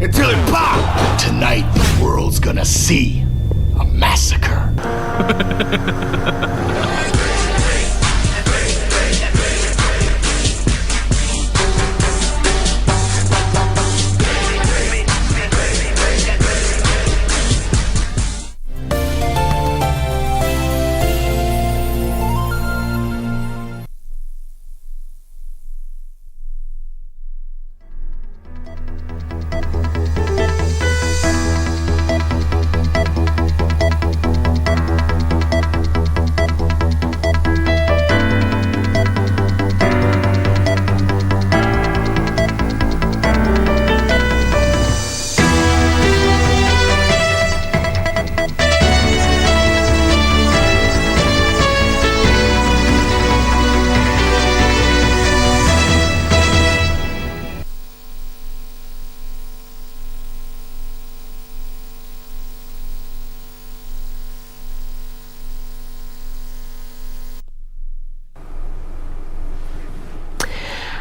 until it pops. Tonight, the world's gonna see a massacre.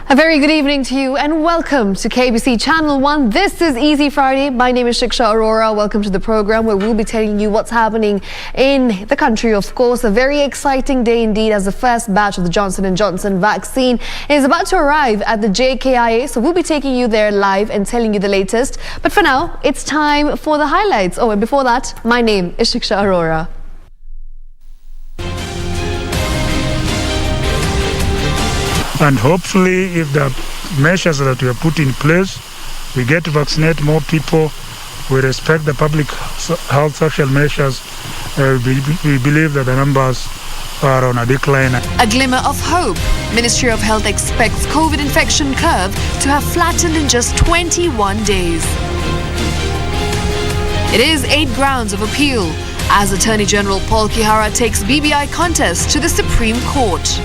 A very good evening to you and welcome to KBC Channel 1. This is Easy Friday. My name is Shiksha, Arora. Welcome to the program where we'll be telling you what's happening in the country. Of course, a very exciting day indeed as the first batch of the Johnson & Johnson vaccine is about to arrive at the JKIA. So we'll be taking you there live and telling you the latest. But for now, it's time for the highlights. Oh, and before that, my name is Shiksha Arora. And hopefully, if the measures that we have put in place, we get to vaccinate more people, we respect the public health social measures, we believe that the numbers are on a decline. A glimmer of hope. Ministry of Health expects COVID infection curve to have flattened in just 21 days. It is 8 grounds of appeal as Attorney General Paul Kihara takes BBI contest to the Supreme Court.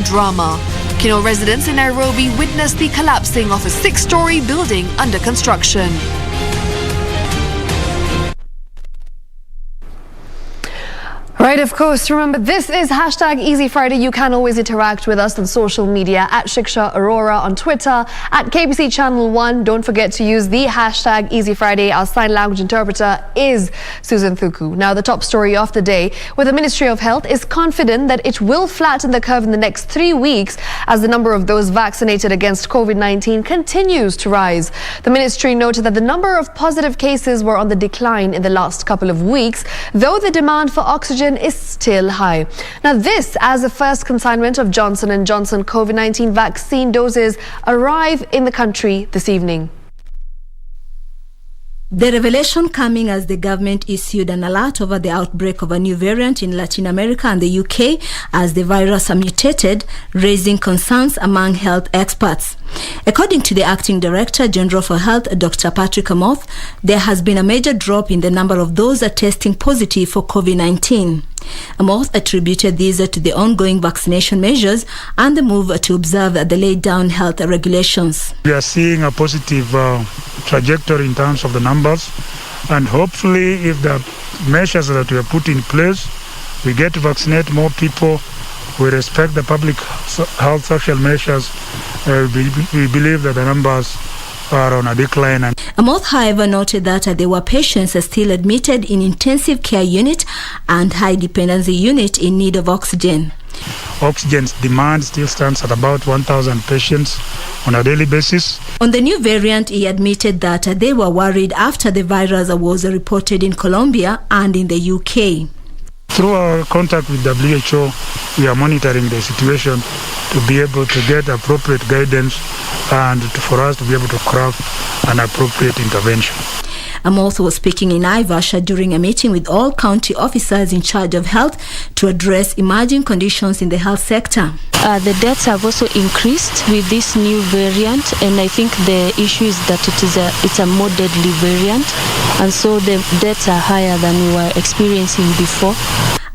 Drama. Kino residents in Nairobi witnessed the collapsing of a 6-story building under construction. Right, of course. Remember, this is hashtag Easy Friday. You can always interact with us on social media at Shiksha Arora on Twitter, at KBC Channel 1. Don't forget to use the hashtag Easy Friday. Our sign language interpreter is Susan Thuku. Now, the top story of the day, where the Ministry of Health is confident that it will flatten the curve in the next 3 weeks as the number of those vaccinated against COVID-19 continues to rise. The ministry noted that the number of positive cases were on the decline in the last couple of weeks, though the demand for oxygen is still high. Now, this as the first consignment of Johnson & Johnson COVID-19 vaccine doses arrive in the country this evening. The revelation coming as the government issued an alert over the outbreak of a new variant in Latin America and the UK as the virus mutated, raising concerns among health experts. According to the Acting Director General for Health, Dr. Patrick Amoth, there has been a major drop in the number of those testing positive for COVID-19. Amoth attributed these to the ongoing vaccination measures and the move to observe the laid-down health regulations. We are seeing a positive trajectory in terms of the numbers, and hopefully, if the measures that we have put in place, we get to vaccinate more people, we respect the public health social measures, we believe that the numbers are on a decline. Amoth, however, noted that there were patients still admitted in intensive care unit and high dependency unit in need of oxygen. Oxygen's demand still stands at about 1,000 patients on a daily basis. On the new variant, he admitted that they were worried after the virus was reported in Colombia and in the UK. Through our contact with WHO, we are monitoring the situation to be able to get appropriate guidance and for us to be able to craft an appropriate intervention. Amoth was speaking in Naivasha during a meeting with all county officers in charge of health to address emerging conditions in the health sector. The deaths have also increased with this new variant, and I think the issue is that it's a more deadly variant, and so the deaths are higher than we were experiencing before.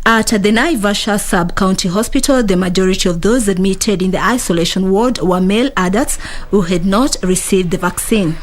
At the Naivasha Sub-County Hospital, the majority of those admitted in the isolation ward were male adults who had not received the vaccine.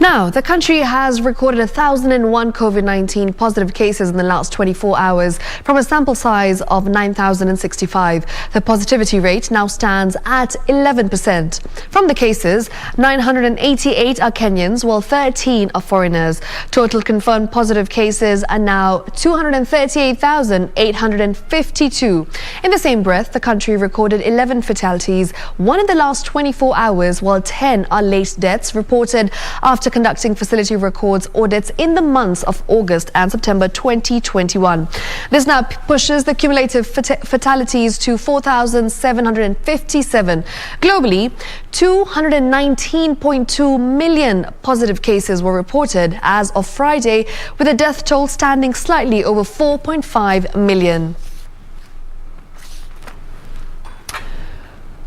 Now, the country has recorded 1,001 COVID-19 positive cases in the last 24 hours from a sample size of 9,065. The positivity rate now stands at 11%. From the cases, 988 are Kenyans, while 13 are foreigners. Total confirmed positive cases are now 238,852. In the same breath, the country recorded 11 fatalities, one in the last 24 hours, while 10 are late deaths reported after conducting facility records audits in the months of August and September 2021. This now pushes the cumulative fatalities to 4,757. Globally, 219.2 million positive cases were reported as of Friday, with the death toll standing slightly over 4.5 million.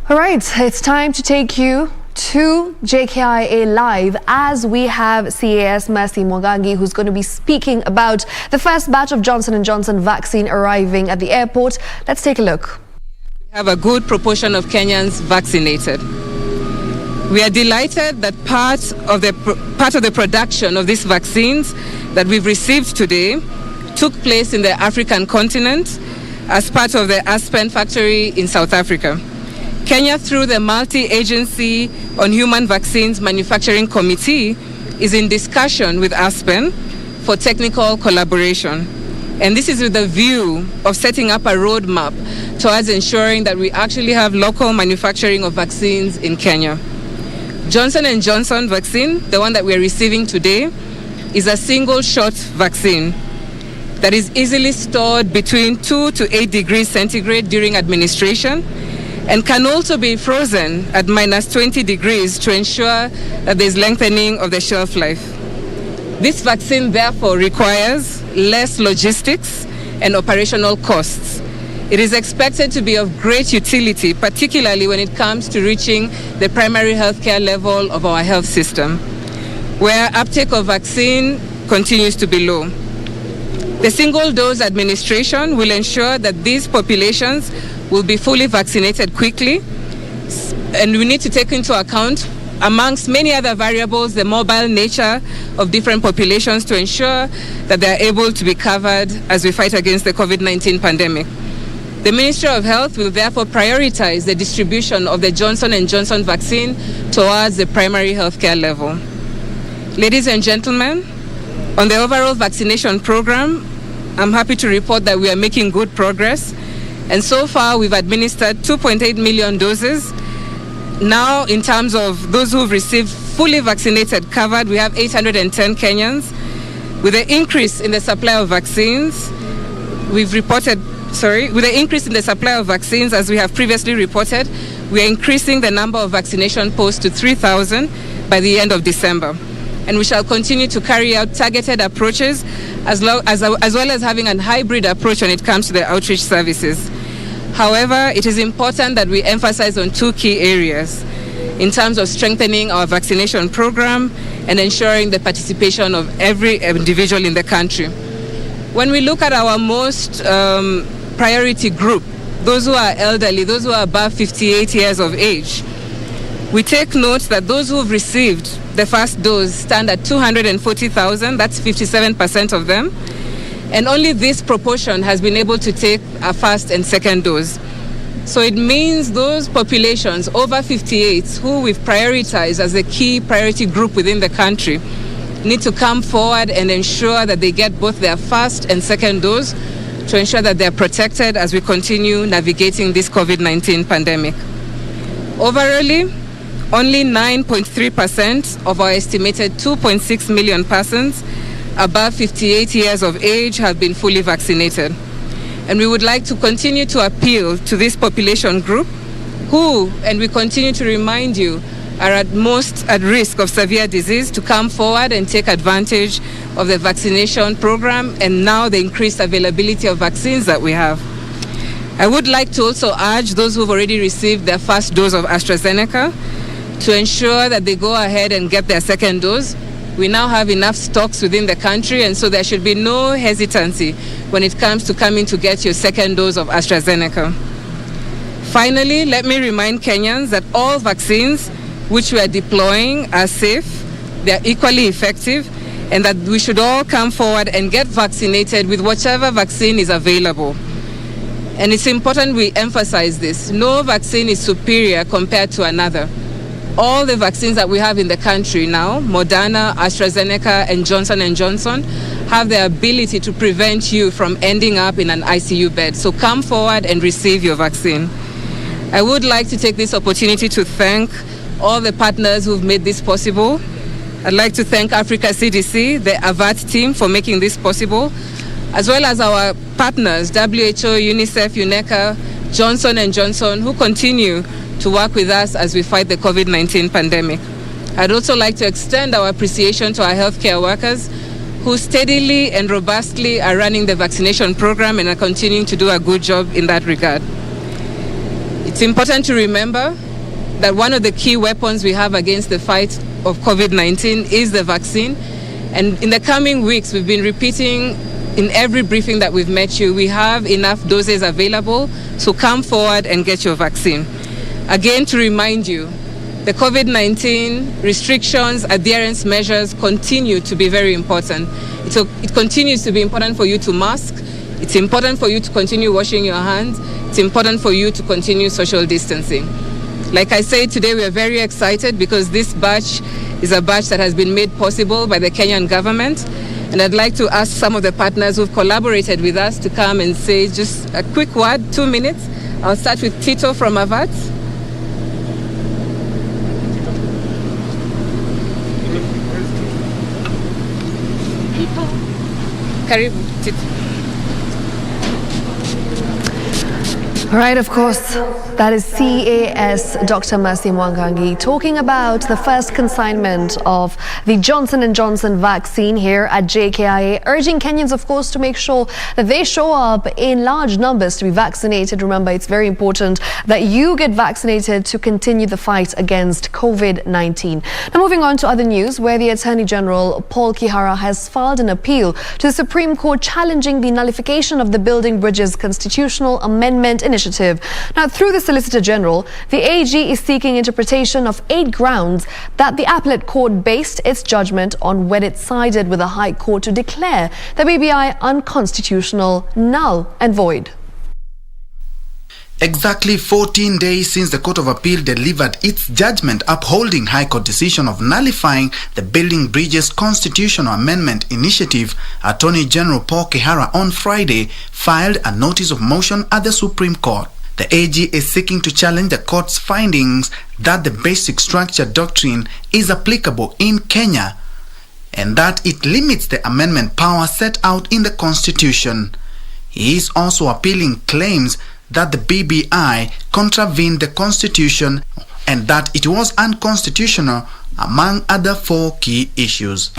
All right, it's time to take you to JKIA Live as we have CAS Mercy Mwangangi, who's going to be speaking about the first batch of Johnson & Johnson vaccine arriving at the airport. Let's take a look. We have a good proportion of Kenyans vaccinated. We are delighted that part of the production of these vaccines that we've received today took place in the African continent as part of the Aspen factory in South Africa. Kenya, through the Multi-Agency on Human Vaccines Manufacturing Committee, is in discussion with Aspen for technical collaboration. And this is with the view of setting up a roadmap towards ensuring that we actually have local manufacturing of vaccines in Kenya. Johnson & Johnson vaccine, the one that we are receiving today, is a single-shot vaccine that is easily stored between 2 to 8 degrees centigrade during administration, and can also be frozen at -20 degrees to ensure that there's lengthening of the shelf life. This vaccine therefore requires less logistics and operational costs. It is expected to be of great utility, particularly when it comes to reaching the primary healthcare level of our health system, where uptake of vaccine continues to be low. The single-dose administration will ensure that these populations will be fully vaccinated quickly, and we need to take into account, amongst many other variables, the mobile nature of different populations to ensure that they are able to be covered as we fight against the COVID-19 pandemic. The Ministry of Health will therefore prioritize the distribution of the Johnson & Johnson vaccine towards the primary healthcare level. Ladies and gentlemen, on the overall vaccination program, I'm happy to report that we are making good progress. And so far, we've administered 2.8 million doses. Now, in terms of those who've received fully vaccinated covered, we have 810 Kenyans. With the increase in the supply of vaccines, with the increase in the supply of vaccines, as we have previously reported, we are increasing the number of vaccination posts to 3,000 by the end of December. And we shall continue to carry out targeted approaches as well as having a hybrid approach when it comes to the outreach services. However, it is important that we emphasize on two key areas in terms of strengthening our vaccination program and ensuring the participation of every individual in the country. When we look at our most priority group, those who are elderly, those who are above 58 years of age, we take note that those who have received the first dose stand at 240,000, that's 57% of them. And only this proportion has been able to take a first and second dose. So it means those populations over 58 who we've prioritized as a key priority group within the country need to come forward and ensure that they get both their first and second dose to ensure that they're protected as we continue navigating this COVID-19 pandemic. Overall, only 9.3% of our estimated 2.6 million persons above 58 years of age have been fully vaccinated. And we would like to continue to appeal to this population group who, and we continue to remind you, are at most at risk of severe disease to come forward and take advantage of the vaccination program and now the increased availability of vaccines that we have. I would like to also urge those who've already received their first dose of AstraZeneca to ensure that they go ahead and get their second dose. We now have enough stocks within the country, and so there should be no hesitancy when it comes to coming to get your second dose of AstraZeneca. Finally, let me remind Kenyans that all vaccines which we are deploying are safe, they are equally effective, and that we should all come forward and get vaccinated with whichever vaccine is available. And it's important we emphasize this. No vaccine is superior compared to another. All the vaccines that we have in the country now, Moderna, AstraZeneca, and Johnson & Johnson, have the ability to prevent you from ending up in an ICU bed. So come forward and receive your vaccine. I would like to take this opportunity to thank all the partners who've made this possible. I'd like to thank Africa CDC, the AVAT team, for making this possible, as well as our partners, WHO, UNICEF, UNECA, Johnson & Johnson, who continue to work with us as we fight the COVID-19 pandemic. I'd also like to extend our appreciation to our healthcare workers who steadily and robustly are running the vaccination program and are continuing to do a good job in that regard. It's important to remember that one of the key weapons we have against the fight of COVID-19 is the vaccine. And in the coming weeks, we've been repeating in every briefing that we've met you, we have enough doses available, so come forward and get your vaccine. Again, to remind you, the COVID-19 restrictions, adherence measures continue to be very important. It continues to be important for you to mask. It's important for you to continue washing your hands. It's important for you to continue social distancing. Like I said, today we are very excited because this batch is a batch that has been made possible by the Kenyan government. And I'd like to ask some of the partners who've collaborated with us to come and say just a quick word, 2 minutes. I'll start with Tito from AVAT. Karibu, Tito. Right, of course, that is CAS Dr. Mercy Mwangangi talking about the first consignment of the Johnson & Johnson vaccine here at JKIA, urging Kenyans, of course, to make sure that they show up in large numbers to be vaccinated. Remember, it's very important that you get vaccinated to continue the fight against COVID-19. Now, moving on to other news, where the Attorney General, Paul Kihara, has filed an appeal to the Supreme Court challenging the nullification of the Building Bridges Constitutional Amendment Initiative. Now, through the Solicitor General, the AG is seeking interpretation of 8 grounds that the appellate court based its judgment on when it sided with the High Court to declare the BBI unconstitutional, null and void. Exactly 14 days since the Court of Appeal delivered its judgment upholding High Court decision of nullifying the Building Bridges Constitutional Amendment Initiative, Attorney General Paul Kihara on Friday filed a notice of motion at the Supreme Court. The AG is seeking to challenge the court's findings that the basic structure doctrine is applicable in Kenya and that it limits the amendment power set out in the Constitution. He is also appealing claims that the BBI contravened the Constitution and that it was unconstitutional, among other 4 key issues.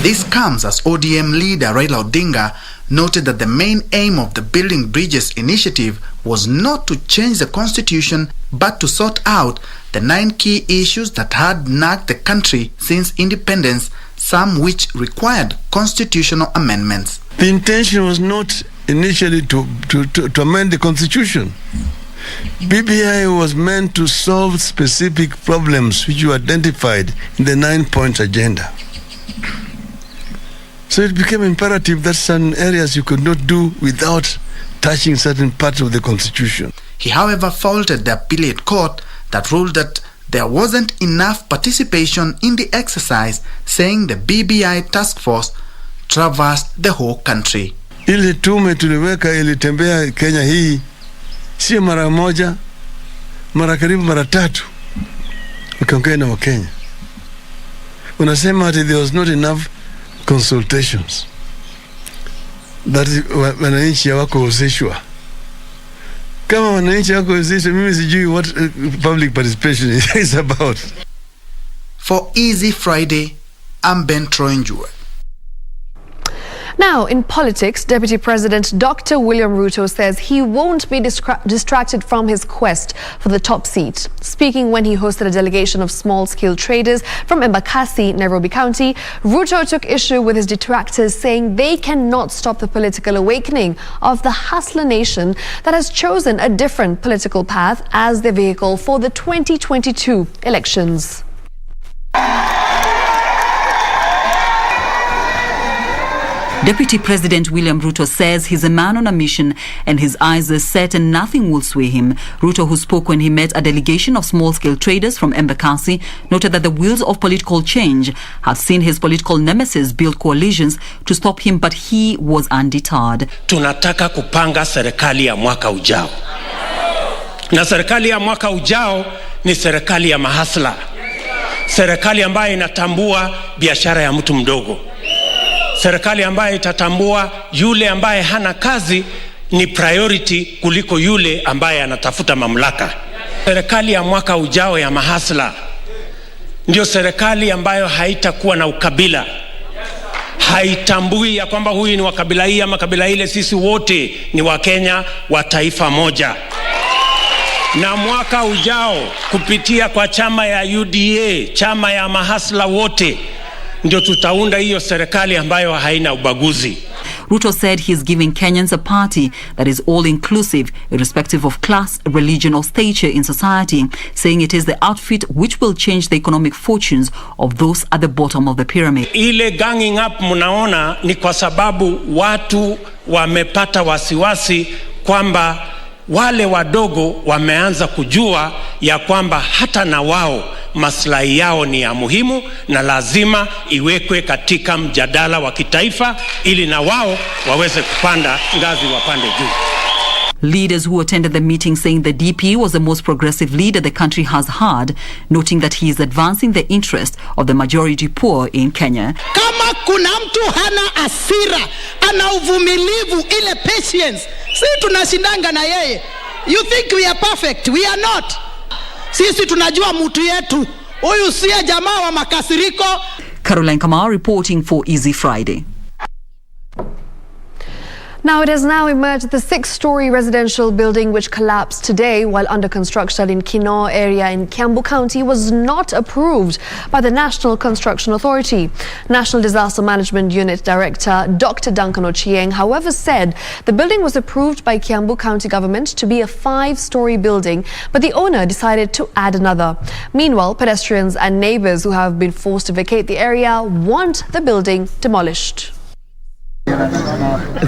This comes as ODM leader Raila Odinga noted that the main aim of the Building Bridges initiative was not to change the Constitution but to sort out the 9 key issues that had nagged the country since independence, some which required constitutional amendments. The intention was not initially to amend the Constitution. BBI was meant to solve specific problems which you identified in the 9-point agenda. So it became imperative that certain areas you could not do without touching certain parts of the Constitution. He, however, faulted the appellate court that ruled that there wasn't enough participation in the exercise, saying the BBI task force traversed the whole country. Ile tume tuliweka ilitembea Kenya hii sio mara moja, mara karibu mara 3. Ukiongea na Wakenya unasema that there was not enough consultations, that wananchi hawakuhusishwa. Kama wananchi hawakuhusishwa, mimi sijui what public participation is about. For Easy Friday, I'm Ben Troinjue. Now, in politics, Deputy President Dr. William Ruto says he won't be distracted from his quest for the top seat. Speaking when he hosted a delegation of small-scale traders from Embakasi, Nairobi County, Ruto took issue with his detractors, saying they cannot stop the political awakening of the hustler nation that has chosen a different political path as their vehicle for the 2022 elections. Deputy President William Ruto says he's a man on a mission and his eyes are set and nothing will sway him. Ruto, who spoke when he met a delegation of small-scale traders from Embakasi, noted that the wheels of political change have seen his political nemesis build coalitions to stop him, but he was undeterred. Tunataka kupanga serikali ya mwaka ujao. Na serikali ya mwaka ujao ni serikali ya mahasla. Serikali ambayo inatambua biashara ya mtu mdogo. Serikali ambayo itatambua yule ambaye hana kazi ni priority kuliko yule ambaye anatafuta mamlaka. Serikali ya mwaka ujao ya mahasla ndio serikali ambayo haitakuwa na ukabila. Haitambui ya kwamba huyu ni wa kabila hii ama kabila ile, sisi wote ni Wakenya wa taifa moja. Na mwaka ujao kupitia kwa chama ya UDA, chama ya mahasla wote, ndio tutaunda hiyo serikali ambayo haina ubaguzi. Ruto said he's giving Kenyans a party that is all-inclusive, irrespective of class, religion or stature in society, saying it is the outfit which will change the economic fortunes of those at the bottom of the pyramid. Ile ganging up mnaona ni kwa sababu watu wamepata wasiwasi kwamba wale wadogo wameanza kujua ya kwamba hata na wao maslahi yao ni ya muhimu na lazima iwekwe katika mjadala wa kitaifa ili na wao waweze kupanda ngazi wapande juu. Leaders who attended the meeting saying the DP was the most progressive leader the country has had, noting that he is advancing the interest of the majority poor in Kenya. Kama kuna mtu hana asira, ana uvumilivu, ile patience, si tunashindanga na yeye. You think we are perfect? We are not. Sisi tunajua mtu yetu. Huyu siya jamaa wa makasiriko. Caroline Kamau reporting for Easy Friday. Now it has now emerged the 6-story residential building which collapsed today while under construction in Kino area in Kiambu County was not approved by the National Construction Authority. National Disaster Management Unit Director Dr. Duncan Ochieng, however, said the building was approved by Kiambu County government to be a 5-story building, but the owner decided to add another. Meanwhile, pedestrians and neighbours who have been forced to vacate the area want the building demolished.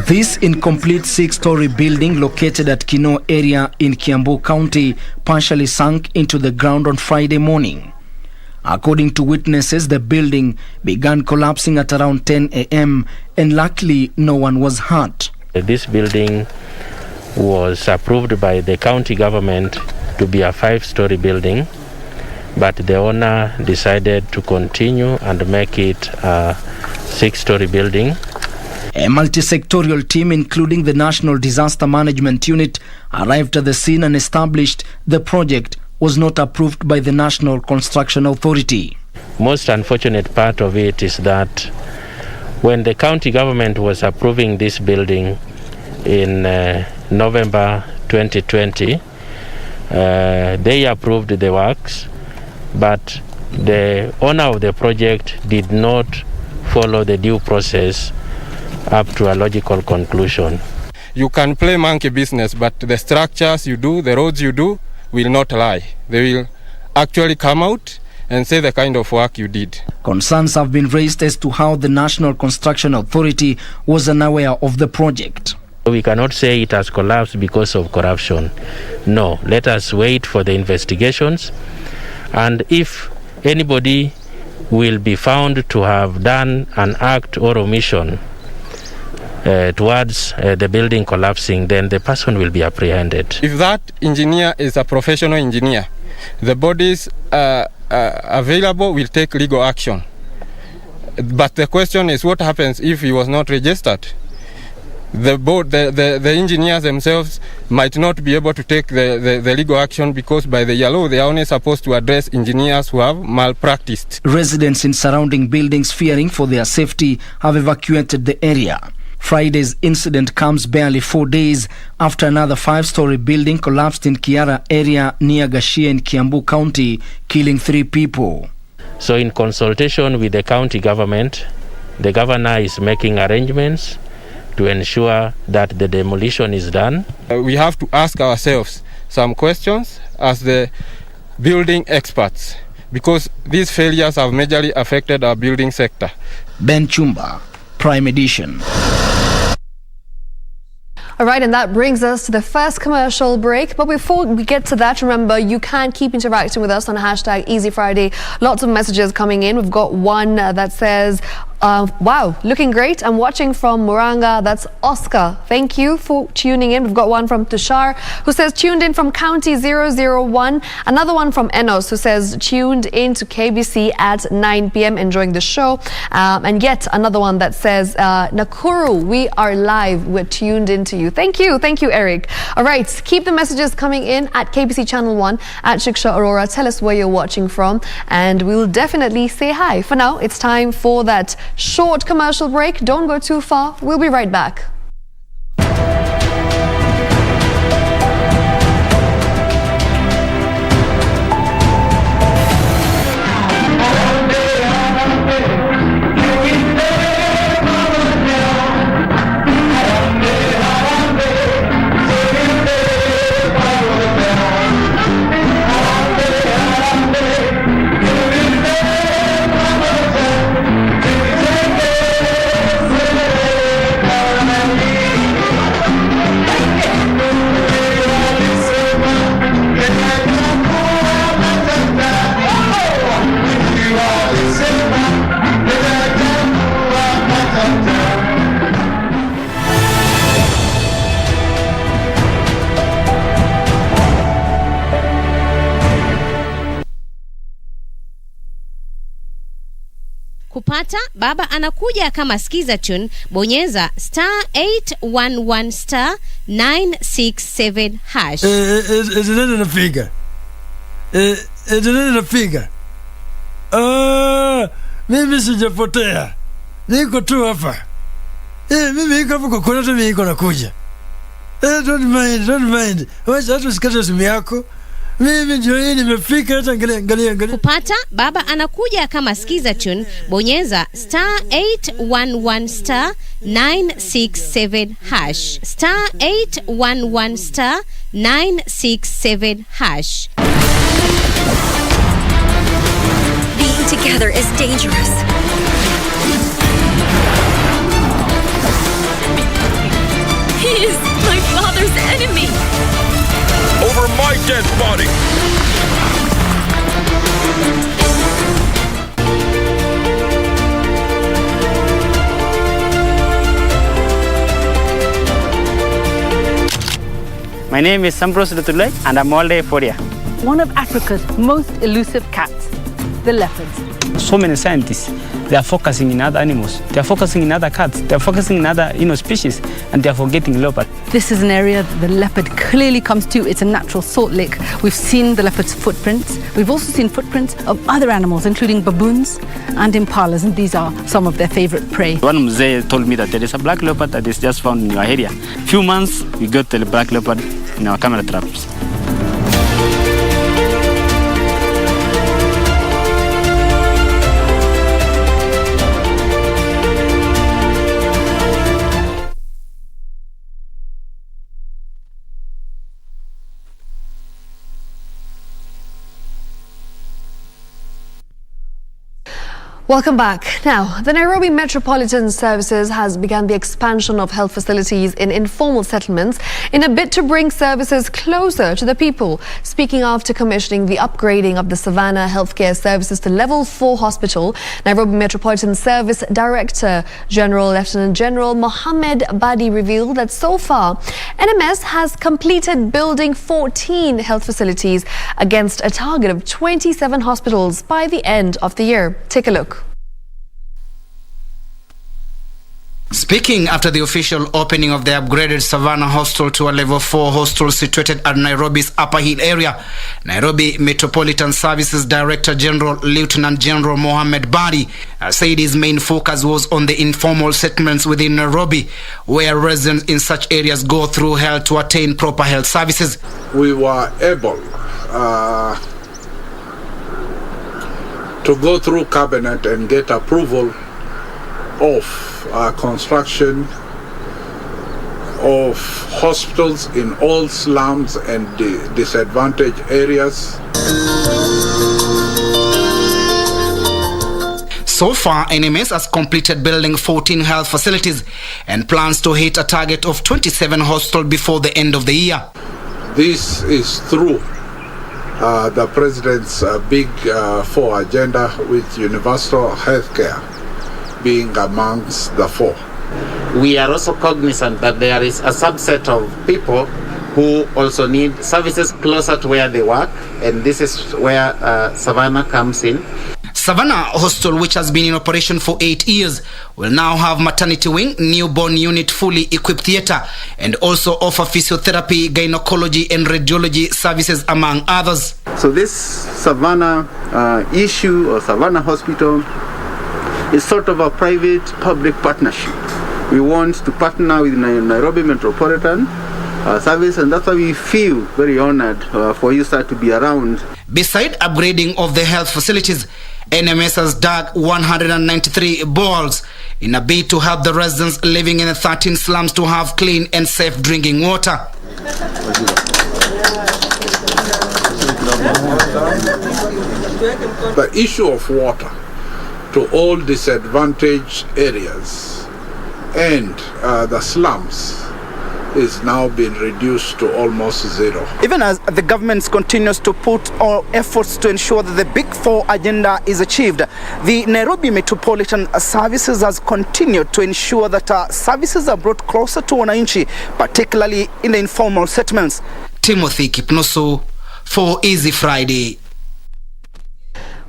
This incomplete 6-story building located at Kino area in Kiambu County partially sunk into the ground on Friday morning. According to witnesses, the building began collapsing at around 10 a.m. and luckily no one was hurt. This building was approved by the county government to be a 5-story building, but the owner decided to continue and make it a 6-story building. A multi-sectorial team, including the National Disaster Management Unit, arrived at the scene and established the project was not approved by the National Construction Authority. Most unfortunate part of it is that when the county government was approving this building in November 2020, they approved the works, but the owner of the project did not follow the due process up to a logical conclusion. You can play monkey business, but the structures you do, the roads you do, will not lie. They will actually come out and say the kind of work you did. Concerns have been raised as to how the National Construction Authority was unaware of the project. We cannot say it has collapsed because of corruption. No, let us wait for the investigations, and if anybody will be found to have done an act or omission towards the building collapsing, then the person will be apprehended. If that engineer is a professional engineer, the bodies available will take legal action. But the question is, what happens if he was not registered? The engineers themselves might not be able to take the legal action because by the law they are only supposed to address engineers who have malpracticed. Residents in surrounding buildings, fearing for their safety, have evacuated the area. Friday's incident comes barely 4 days after another 5-story building collapsed in Kiara area near Gashia in Kiambu County, killing 3 people. So in consultation with the county government, the governor is making arrangements to ensure that the demolition is done. We have to ask ourselves some questions as the building experts, because these failures have majorly affected our building sector. Ben Chumba, Prime Edition. All right, and that brings us to the first commercial break. But before we get to that, remember, you can keep interacting with us on hashtag Easy Friday. Lots of messages coming in. We've got one that says, wow, looking great. I'm watching from Muranga. That's Oscar. Thank you for tuning in. We've got one from Tushar who says tuned in from County 001. Another one from Enos who says tuned in to KBC at 9 p.m. enjoying the show. And yet another one that says Nakuru, we are live. We're tuned into you. Thank you, Eric. All right, keep the messages coming in at KBC Channel 1 at Shiksha Arora. Tell us where you're watching from and we'll definitely say hi. For now, it's time for that short commercial break. Don't go too far. We'll be right back. Kupata baba anakuja kama skiza tune, bonyeza *811 *967 hash. Nini napiga? Nini napiga? Mimi sijapotea. Niko tu hapa. Mimi niko hapa kwa nini niko nakuja? Don't mind. Wacha tu sikate simu yako. Mimi ndio hii nimefika, hata angalia. Kupata baba anakuja kama skiza tune, bonyeza *811 *967 hash. *811 *967 hash. Being together is dangerous. He is my father's enemy. Over my dead body! My name is Sambros Lutulay and I'm Molde Foria. One of Africa's most elusive cats, the leopards. So many scientists, they are focusing in other animals. They are focusing in other cats. They are focusing in other species, and they are forgetting leopard. This is an area that the leopard clearly comes to. It's a natural salt lick. We've seen the leopard's footprints. We've also seen footprints of other animals, including baboons and impalas, and these are some of their favorite prey. One mzee told me that there is a black leopard that is just found in your area. Few months, we got the black leopard in our camera traps. Welcome back. Now, the Nairobi Metropolitan Services has begun the expansion of health facilities in informal settlements in a bid to bring services closer to the people. Speaking after commissioning the upgrading of the Savannah Healthcare Services to Level 4 Hospital, Nairobi Metropolitan Service Director General Lieutenant General Mohammed Badi revealed that so far, NMS has completed building 14 health facilities against a target of 27 hospitals by the end of the year. Take a look. Speaking after the official opening of the upgraded Savannah Hostel to a Level 4 hostel situated at Nairobi's Upper Hill area, Nairobi Metropolitan Services Director General Lieutenant General Mohammed Badi said his main focus was on the informal settlements within Nairobi, where residents in such areas go through hell to attain proper health services. We were able to go through cabinet and get approval of construction of hospitals in all slums and disadvantaged areas. So far, NMS has completed building 14 health facilities and plans to hit a target of 27 hospitals before the end of the year. This is through the President's Big Four agenda, with universal healthcare being amongst the four. We are also cognizant that there is a subset of people who also need services closer to where they work, and this is where Savannah comes in. Savannah Hospital, which has been in operation for 8 years, will now have maternity wing, newborn unit, fully equipped theatre, and also offer physiotherapy, gynecology and radiology services, among others. So this Savannah issue, or Savannah Hospital, is sort of a private-public partnership. We want to partner with Nairobi Metropolitan Service, and that's why we feel very honored for you, sir, to be around. Beside upgrading of the health facilities, NMS has dug 193 boreholes in a bid to help the residents living in the 13 slums to have clean and safe drinking water. The issue of water to all disadvantaged areas and the slums is now being reduced to almost zero. Even as the government continues to put all efforts to ensure that the Big Four agenda is achieved, the Nairobi Metropolitan Services has continued to ensure that services are brought closer to wananchi, particularly in the informal settlements. Timothy Kipnoso for Easy Friday.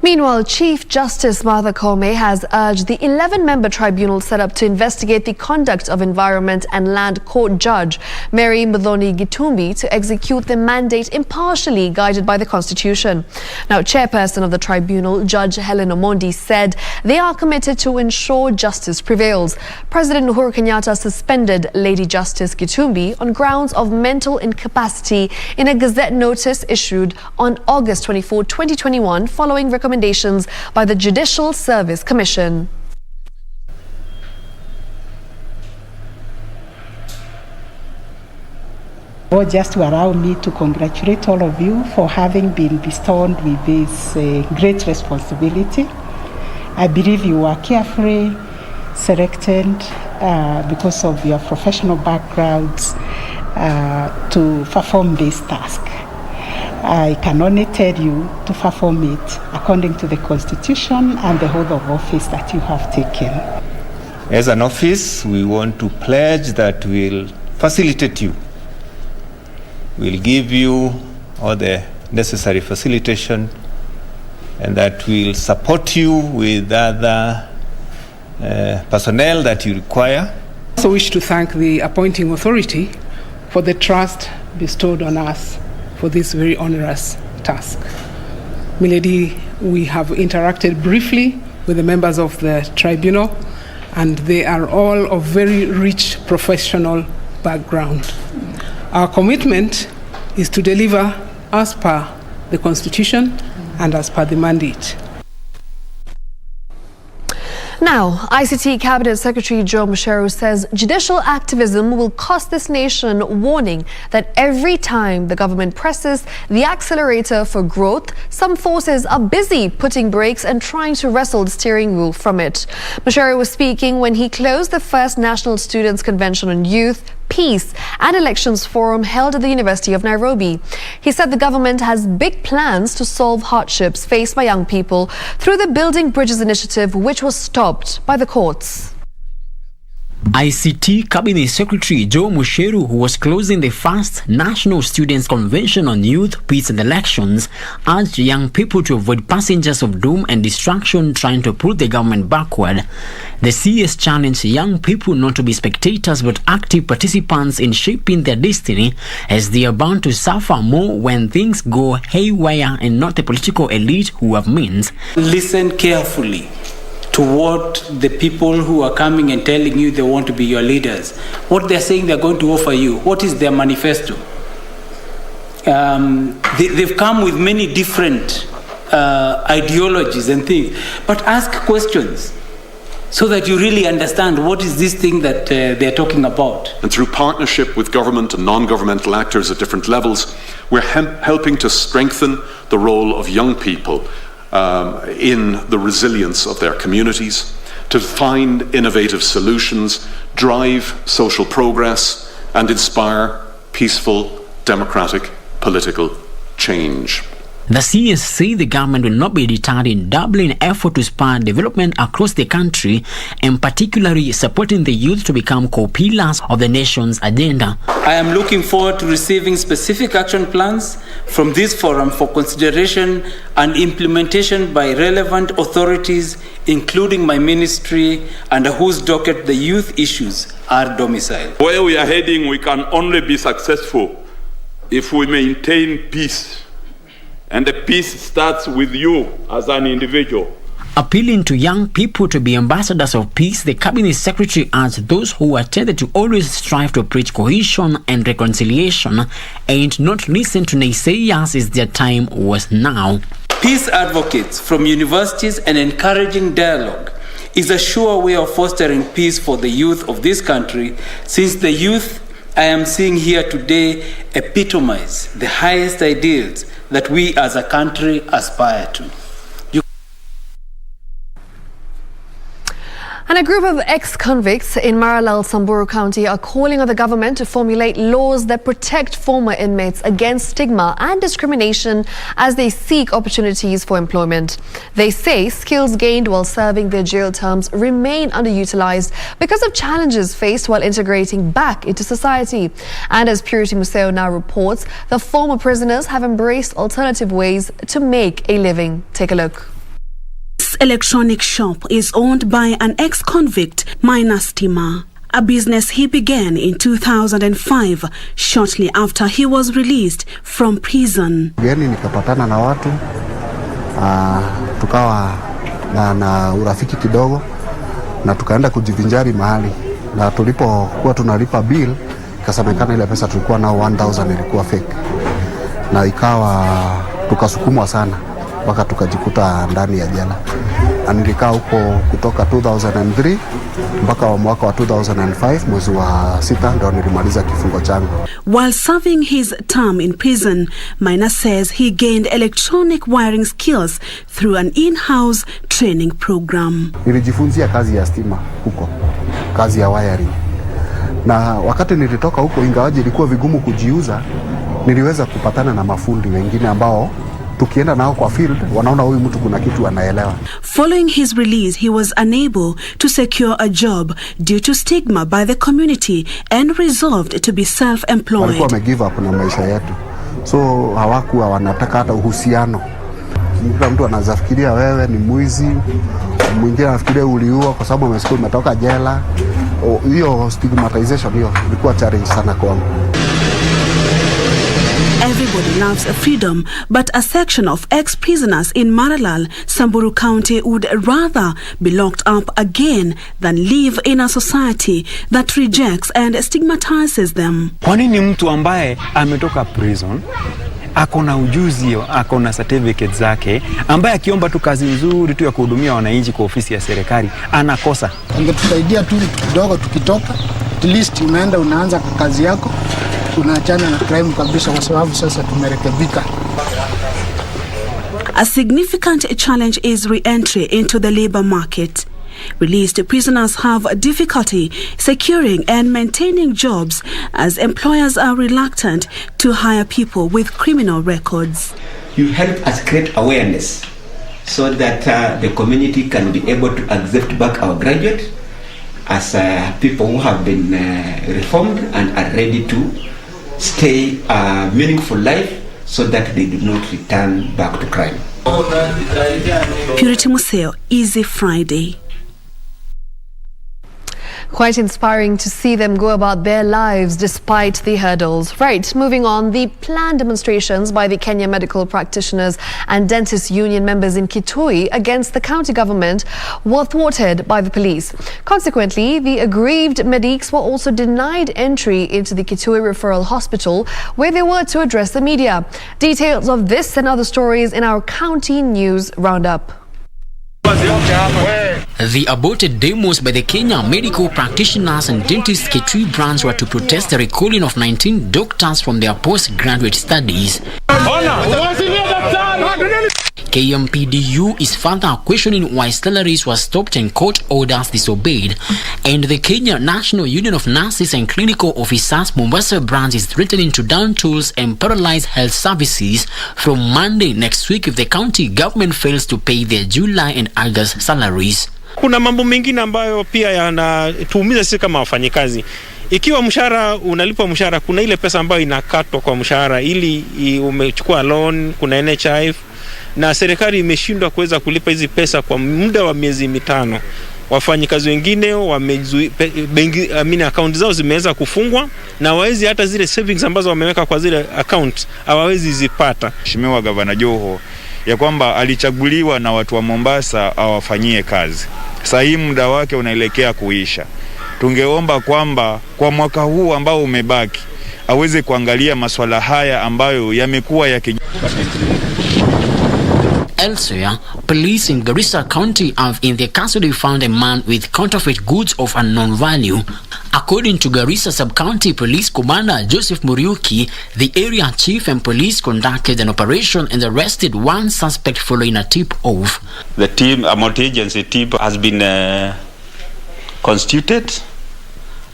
Meanwhile, Chief Justice Martha Koome has urged the 11-member tribunal set up to investigate the conduct of Environment and Land Court Judge Mary Muthoni Gitumbi to execute the mandate impartially, guided by the Constitution. Now, Chairperson of the tribunal, Judge Helen Omondi, said they are committed to ensure justice prevails. President Uhuru Kenyatta suspended Lady Justice Gitumbi on grounds of mental incapacity in a Gazette notice issued on August 24, 2021, following recommendations by the Judicial Service Commission. Just to allow me to congratulate all of you for having been bestowed with this great responsibility. I believe you are carefully selected because of your professional backgrounds to perform this task. I can only tell you to perform it according to the Constitution and the oath of office that you have taken. As an office, we want to pledge that we'll facilitate you. We'll give you all the necessary facilitation, and that we'll support you with other personnel that you require. I also wish to thank the appointing authority for the trust bestowed on us for this very onerous task. Milady, we have interacted briefly with the members of the tribunal, and they are all of very rich professional background. Our commitment is to deliver as per the Constitution and as per the mandate. Now, ICT Cabinet Secretary Joe Musheru says judicial activism will cost this nation, warning that every time the government presses the accelerator for growth, some forces are busy putting brakes and trying to wrestle the steering wheel from it. Musheru was speaking when he closed the first National Students' Convention on Youth, Peace and Elections Forum held at the University of Nairobi. He said the government has big plans to solve hardships faced by young people through the Building Bridges initiative, which was stopped by the courts. ICT Cabinet Secretary Joe Musheru, who was closing the first National Students' Convention on Youth, Peace and Elections, urged young people to avoid passengers of doom and destruction trying to pull the government backward. The CS challenged young people not to be spectators but active participants in shaping their destiny, as they are bound to suffer more when things go haywire and not the political elite who have means. Listen carefully to what the people who are coming and telling you they want to be your leaders, what they're saying they're going to offer you, what is their manifesto. They've come with many different ideologies and things, but ask questions so that you really understand what is this thing that they're talking about. And through partnership with government and non-governmental actors at different levels, we're helping to strengthen the role of young people in the resilience of their communities, to find innovative solutions, drive social progress, and inspire peaceful, democratic, political change. The CS say the government will not be deterred in doubling effort to spur development across the country, and particularly supporting the youth to become co-pillars of the nation's agenda. I am looking forward to receiving specific action plans from this forum for consideration and implementation by relevant authorities, including my ministry, under whose docket the youth issues are domiciled. Where we are heading, we can only be successful if we maintain peace. And the peace starts with you as an individual. Appealing to young people to be ambassadors of peace, the Cabinet Secretary urged those who attended to always strive to preach cohesion and reconciliation and not listen to naysayers as their time was now. Peace advocates from universities and encouraging dialogue is a sure way of fostering peace for the youth of this country, since the youth I am seeing here today epitomize the highest ideals that we as a country aspire to. And a group of ex-convicts in Maralal, Samburu County are calling on the government to formulate laws that protect former inmates against stigma and discrimination as they seek opportunities for employment. They say skills gained while serving their jail terms remain underutilized because of challenges faced while integrating back into society. And as Purity Museo now reports, the former prisoners have embraced alternative ways to make a living. Take a look. This electronic shop is owned by an ex-convict, Minor Stima, a business he began in 2005, shortly after he was released from prison. Nikapatana na watu, tukawa na urafiki kidogo na tukaenda kujivinjari mahali, na tulipokuwa tunalipa bill ikasemekana ile pesa tulikuwa nao 1000 ilikuwa fake, na ikawa tukasukumwa sana mpaka tukajikuta ndani ya jela. Nilikaa huko kutoka 2003 mpaka mwaka wa 2005 mwezi wa 6 ndio nilimaliza kifungo changu. While serving his term in prison, Minor says he gained electronic wiring skills through an in-house training program. Nilijifunzia kazi ya stima huko, kazi ya wiring. Na wakati nilitoka huko, ingawaje ilikuwa vigumu kujiuza, niliweza kupatana na mafundi wengine ambao tukienda nao kwa field wanaona huyu mtu kuna kitu anaelewa. Following his release, he was unable to secure a job due to stigma by the community and resolved to be self-employed. Walikuwa wamegive up na maisha yetu, so hawakuwa wanataka hata uhusiano. Kila mtu anazafikiria wewe ni mwizi, mwingine anafikiria uliua kwa sababu umesikia umetoka jela. Hiyo stigmatization hiyo ilikuwa challenge sana kwangu. Everybody loves freedom, but a section of ex-prisoners in Maralal, Samburu County would rather be locked up again than live in a society that rejects and stigmatizes them. Kwa nini mtu ambaye ametoka prison, akona ujuzi, akona certificate zake, ambaye akiomba tu kazi nzuri tu ya kuhudumia wananchi kwa ofisi ya serikali anakosa? Angetusaidia tu kidogo tukitoka, at least unaenda unaanza kazi yako, unaachana na crime kabisa kwa sababu sasa tumerekebika. A significant challenge is re-entry into the labor market. Released prisoners have difficulty securing and maintaining jobs as employers are reluctant to hire people with criminal records. You help us create awareness so that the community can be able to accept back our graduates as people who have been reformed and are ready to stay a meaningful life so that they do not return back to crime. Purity Museo, Easy Friday. Quite inspiring to see them go about their lives despite the hurdles. Right, moving on, the planned demonstrations by the Kenya Medical Practitioners and Dentists Union members in Kitui against the county government were thwarted by the police. Consequently, the aggrieved medics were also denied entry into the Kitui Referral Hospital, where they were to address the media. Details of this and other stories in our County News Roundup. The aborted demos by the Kenya Medical Practitioners and Dentists Kitui branch were to protest the recalling of 19 doctors from their postgraduate studies. KMPDU is further questioning why salaries were stopped and court orders disobeyed. And the Kenya National Union of Nurses and Clinical Officers Mombasa branch is threatening to down tools and paralyze health services from Monday next week if the county government fails to pay their July and August salaries. Kuna mambo mengine ambayo pia yanatuumiza sisi kama wafanyikazi. Ikiwa mshahara unalipwa mshahara, kuna ile pesa ambayo inakatwa kwa mshahara ili umechukua loan, kuna NHIF, na serikali imeshindwa kuweza kulipa hizi pesa kwa muda wa miezi 5. Wafanyikazi wengine account zao zimeweza kufungwa na hawawezi hata zile savings ambazo wameweka kwa zile account hawawezi zipata. Mheshimiwa Gavana Joho ya kwamba alichaguliwa na watu wa Mombasa awafanyie kazi. Sasa hii muda wake unaelekea kuisha. Tungeomba kwamba kwa mwaka huu ambao umebaki aweze kuangalia masuala haya ambayo yamekuwa Elsewhere, police in Garissa County have in their custody found a man with counterfeit goods of unknown value. According to Garissa Sub-County Police Commander Joseph Muriuki, the area chief and police conducted an operation and arrested one suspect following a tip-off. The team, a multi-agency team, has been constituted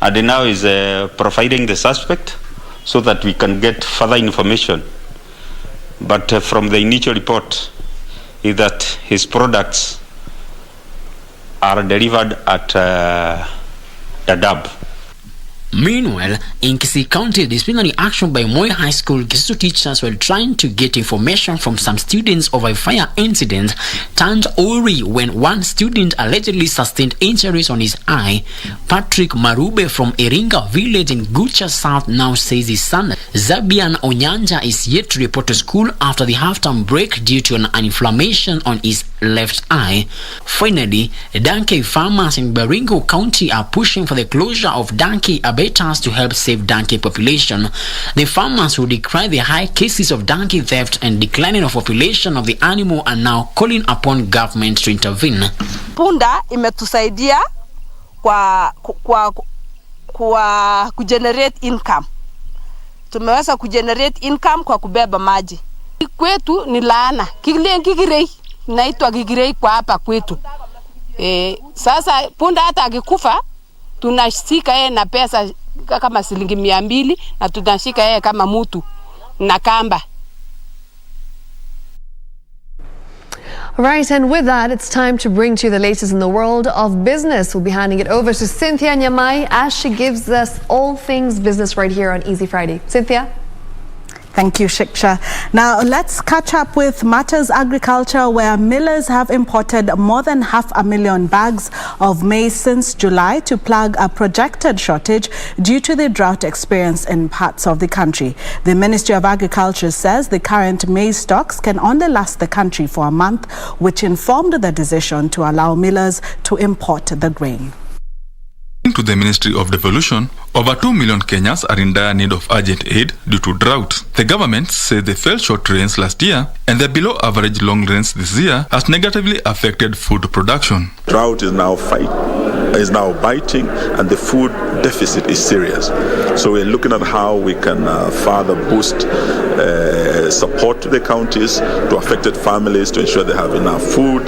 and now is profiling the suspect so that we can get further information. But from the initial report, is that his products are delivered at Dadaab. Meanwhile, in Kisii County, disciplinary action by Moi High School Kisutu teachers were trying to get information from some students of a fire incident turned awry when one student allegedly sustained injuries on his eye. Patrick Marube from Iringa village in Gucha South now says his son Zabian Onyanja is yet to report to school after the half-term break due to an inflammation on his left eye. Finally, donkey farmers in Baringo County are pushing for the closure of donkey abattoirs to help save donkey population. The farmers who decry the high cases of donkey theft and declining of population of the animal are now calling upon government to intervene. Punda imetusaidia kwa kugenerate income. Tumeweza kugenerate income kwa kubeba maji. Kwetu ni laana. Kigirei naitwa Gigirei kwa hapa kwetu. Sasa punda hata akikufa tunashika yeye na pesa kama shilingi 200 na tunashika yeye kama mtu na kamba. Right, and with that, it's time to bring to you the latest in the world of business. We'll be handing it over to Cynthia Nyamai as she gives us all things business right here on Easy Friday. Cynthia? Thank you, Shiksha. Now, let's catch up with Matters Agriculture, where millers have imported more than 500,000 bags of maize since July to plug a projected shortage due to the drought experienced in parts of the country. The Ministry of Agriculture says the current maize stocks can only last the country for a month, which informed the decision to allow millers to import the grain. To the Ministry of Devolution, over 2 million Kenyans are in dire need of urgent aid due to drought. The government said they fell short rains last year and the below average long rains this year has negatively affected food production. Drought is now biting and the food deficit is serious. So we're looking at how we can further boost support to the counties, to affected families, to ensure they have enough food,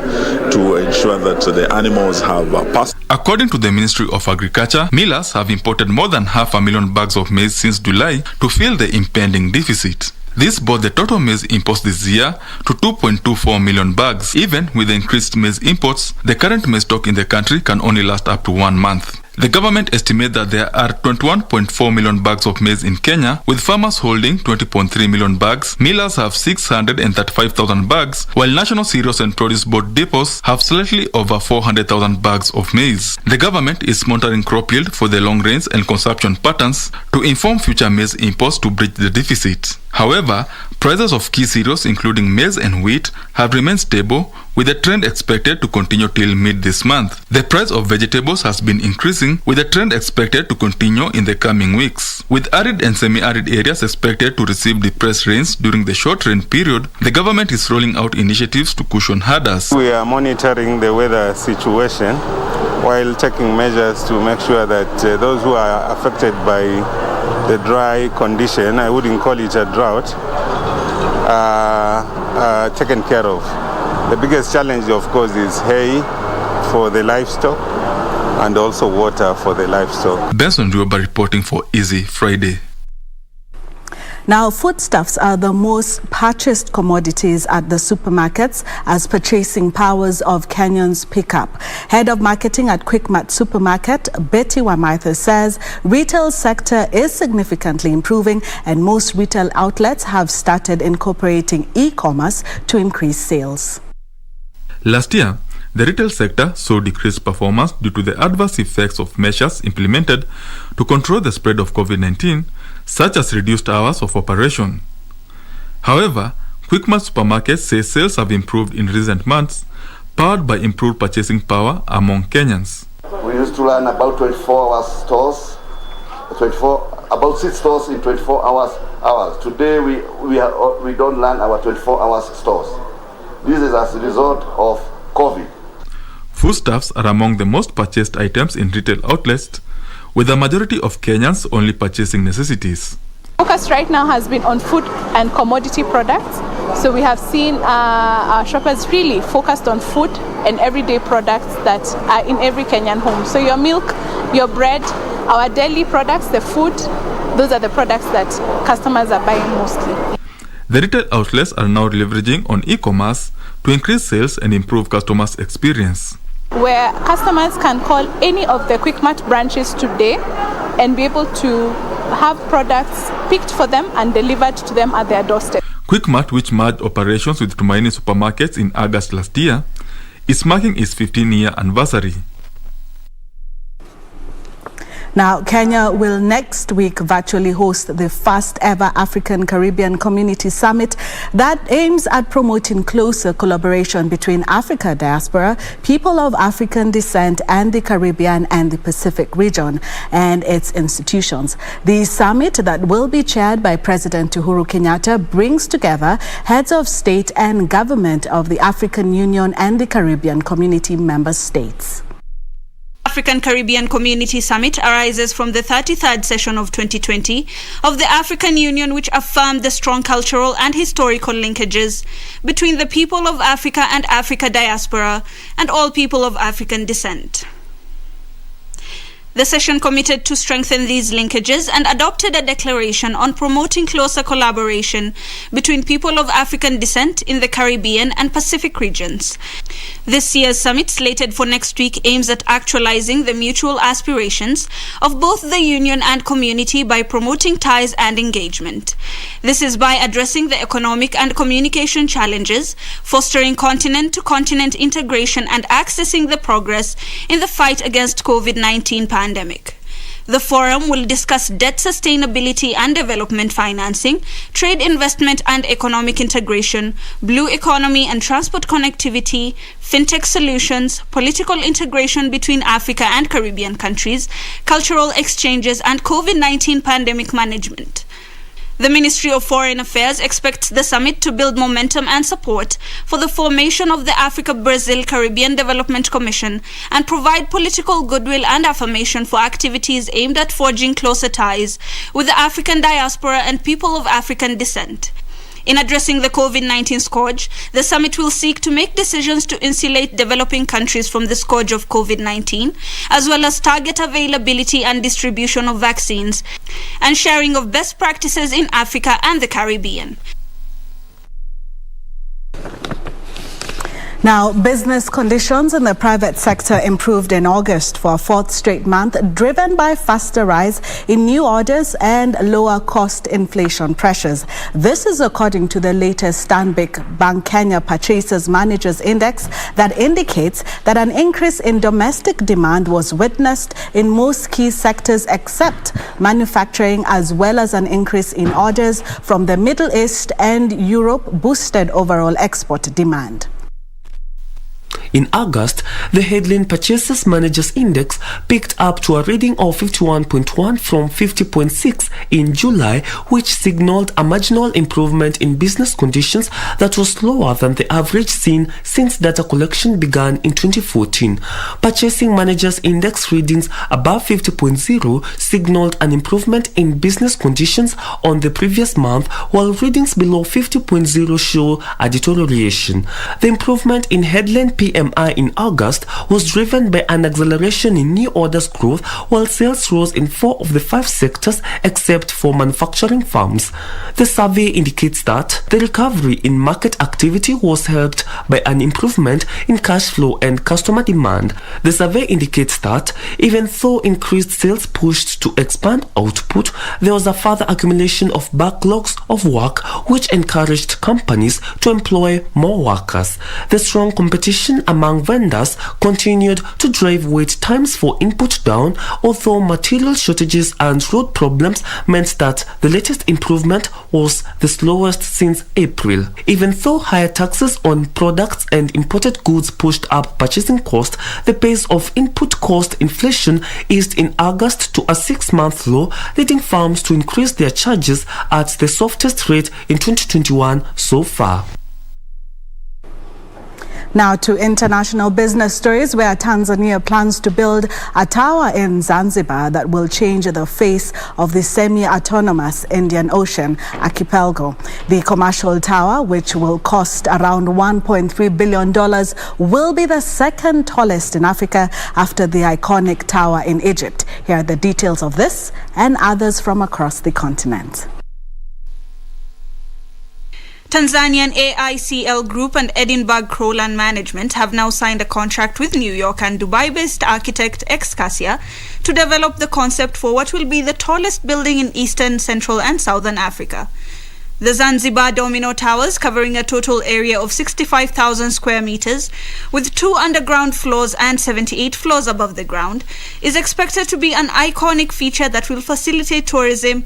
to ensure that the animals have passed. According to the Ministry of Agriculture, millers have imported more than 500,000 bags of maize since July to fill the impending deficit. This brought the total maize imports this year to 2.24 million bags. Even with the increased maize imports, the current maize stock in the country can only last up to 1 month. The government estimates that there are 21.4 million bags of maize in Kenya, with farmers holding 20.3 million bags. Millers have 635,000 bags, while National Cereals and Produce Board depots have slightly over 400,000 bags of maize. The government is monitoring crop yield for the long rains and consumption patterns to inform future maize imports to bridge the deficit. However, prices of key cereals including maize and wheat have remained stable, with the trend expected to continue till mid this month. The price of vegetables has been increasing, with the trend expected to continue in the coming weeks. With arid and semi-arid areas expected to receive depressed rains during the short rain period, the government is rolling out initiatives to cushion herders. We are monitoring the weather situation while taking measures to make sure that those who are affected by the dry condition, I wouldn't call it a drought, taken care of. The biggest challenge, of course, is hay for the livestock and also water for the livestock. Benson Rioba reporting for Easy Friday. Now, foodstuffs are the most purchased commodities at the supermarkets as purchasing powers of Kenyans pick up. Head of marketing at Quickmart Supermarket, Betty Wamartha, says retail sector is significantly improving and most retail outlets have started incorporating e-commerce to increase sales. Last year, the retail sector saw decreased performance due to the adverse effects of measures implemented to control the spread of COVID-19, such as reduced hours of operation. However, Quickmart Supermarkets say sales have improved in recent months, powered by improved purchasing power among Kenyans. We used to run about 24-hour stores, about 6 stores in 24 hours. Today we don't run our 24-hour stores. This is as a result of COVID. Foodstuffs are among the most purchased items in retail outlets, with the majority of Kenyans only purchasing necessities. Focus right now has been on food and commodity products. So we have seen our shoppers really focused on food and everyday products that are in every Kenyan home. So your milk, your bread, our daily products, the food, those are the products that customers are buying mostly. The retail outlets are now leveraging on e-commerce to increase sales and improve customers' experience, where customers can call any of the Quickmart branches today and be able to have products picked for them and delivered to them at their doorstep. Quickmart, which merged operations with Tumaini Supermarkets in August last year, is marking its 15-year anniversary. Now, Kenya will next week virtually host the first ever African Caribbean Community Summit that aims at promoting closer collaboration between Africa diaspora, people of African descent, and the Caribbean and the Pacific region and its institutions. The summit that will be chaired by President Uhuru Kenyatta brings together heads of state and government of the African Union and the Caribbean Community member states. African Caribbean Community Summit arises from the 33rd session of 2020 of the African Union, which affirmed the strong cultural and historical linkages between the people of Africa and Africa diaspora and all people of African descent. The session committed to strengthen these linkages and adopted a declaration on promoting closer collaboration between people of African descent in the Caribbean and Pacific regions. This year's summit, slated for next week, aims at actualizing the mutual aspirations of both the union and community by promoting ties and engagement. This is by addressing the economic and communication challenges, fostering continent-to-continent integration, and accessing the progress in the fight against COVID-19 pandemic. The forum will discuss debt sustainability and development financing, trade investment and economic integration, blue economy and transport connectivity, fintech solutions, political integration between Africa and Caribbean countries, cultural exchanges, and COVID-19 pandemic management. The Ministry of Foreign Affairs expects the summit to build momentum and support for the formation of the Africa-Brazil-Caribbean Development Commission and provide political goodwill and affirmation for activities aimed at forging closer ties with the African diaspora and people of African descent. In addressing the COVID-19 scourge, the summit will seek to make decisions to insulate developing countries from the scourge of COVID-19, as well as target availability and distribution of vaccines and sharing of best practices in Africa and the Caribbean. Now, business conditions in the private sector improved in August for a fourth straight month, driven by faster rise in new orders and lower cost inflation pressures. This is according to the latest Stanbic Bank Kenya Purchasers Managers Index that indicates that an increase in domestic demand was witnessed in most key sectors except manufacturing, as well as an increase in orders from the Middle East and Europe boosted overall export demand. In August, the headline Purchases Managers Index picked up to a reading of 51.1 from 50.6 in July, which signaled a marginal improvement in business conditions that was lower than the average seen since data collection began in 2014. Purchasing Managers Index readings above 50.0 signaled an improvement in business conditions on the previous month, while readings below 50.0 show a deterioration. The improvement in headline PMI in August was driven by an acceleration in new orders growth, while sales rose in 4 of the 5 sectors except for manufacturing firms. The survey indicates that the recovery in market activity was helped by an improvement in cash flow and customer demand. The survey indicates that even though increased sales pushed to expand output, there was a further accumulation of backlogs of work which encouraged companies to employ more workers. The strong competition among vendors continued to drive wait times for input down, although material shortages and road problems meant that the latest improvement was the slowest since April. Even though higher taxes on products and imported goods pushed up purchasing costs, the pace of input cost inflation eased in August to a 6-month low, leading firms to increase their charges at the softest rate in 2021 so far. Now to international business stories, where Tanzania plans to build a tower in Zanzibar that will change the face of the semi-autonomous Indian Ocean archipelago. The commercial tower, which will cost around $1.3 billion, will be the second tallest in Africa after the iconic tower in Egypt. Here are the details of this and others from across the continent. Tanzanian AICL Group and Edinburgh Crowland Management have now signed a contract with New York and Dubai-based architect Excasia to develop the concept for what will be the tallest building in Eastern, Central and Southern Africa. The Zanzibar Domino Towers, covering a total area of 65,000 square meters, with 2 underground floors and 78 floors above the ground, is expected to be an iconic feature that will facilitate tourism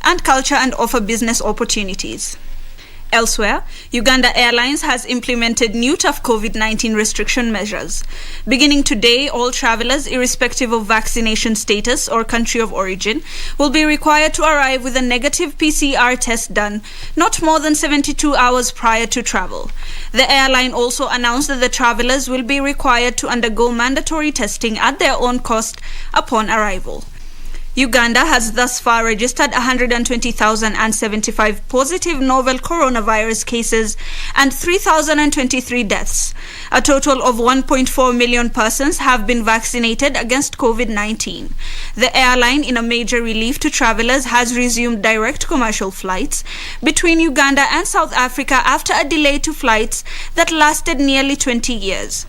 and culture and offer business opportunities. Elsewhere, Uganda Airlines has implemented new tough COVID-19 restriction measures. Beginning today, all travelers, irrespective of vaccination status or country of origin, will be required to arrive with a negative PCR test done not more than 72 hours prior to travel. The airline also announced that the travelers will be required to undergo mandatory testing at their own cost upon arrival. Uganda has thus far registered 120,075 positive novel coronavirus cases and 3,023 deaths. A total of 1.4 million persons have been vaccinated against COVID-19. The airline, in a major relief to travelers, has resumed direct commercial flights between Uganda and South Africa after a delay to flights that lasted nearly 20 years.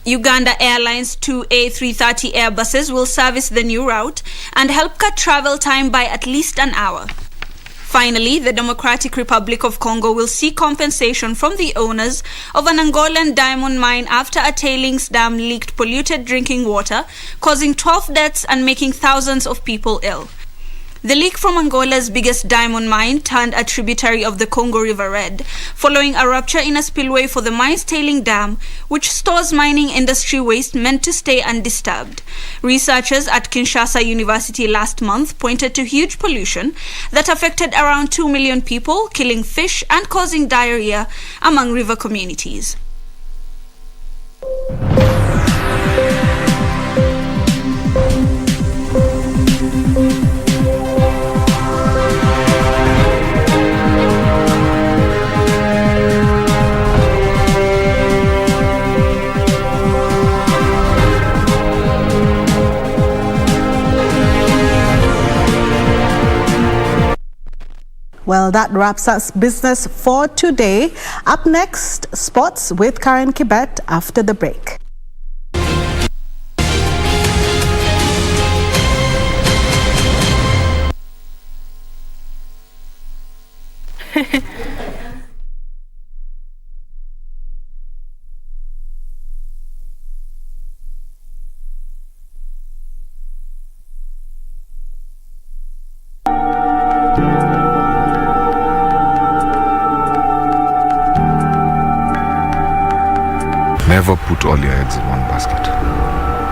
Uganda Airlines 2 A330 Airbuses will service the new route and help cut travel time by at least an hour. Finally, the Democratic Republic of Congo will seek compensation from the owners of an Angolan diamond mine after a tailings dam leaked polluted drinking water, causing 12 deaths and making thousands of people ill. The leak from Angola's biggest diamond mine turned a tributary of the Congo River red, following a rupture in a spillway for the mine's tailing dam, which stores mining industry waste meant to stay undisturbed. Researchers at Kinshasa University last month pointed to huge pollution that affected around 2 million people, killing fish and causing diarrhea among river communities. Well, that wraps up business for today. Up next, sports with Karen Kibet after the break. Never put all your eggs in one basket.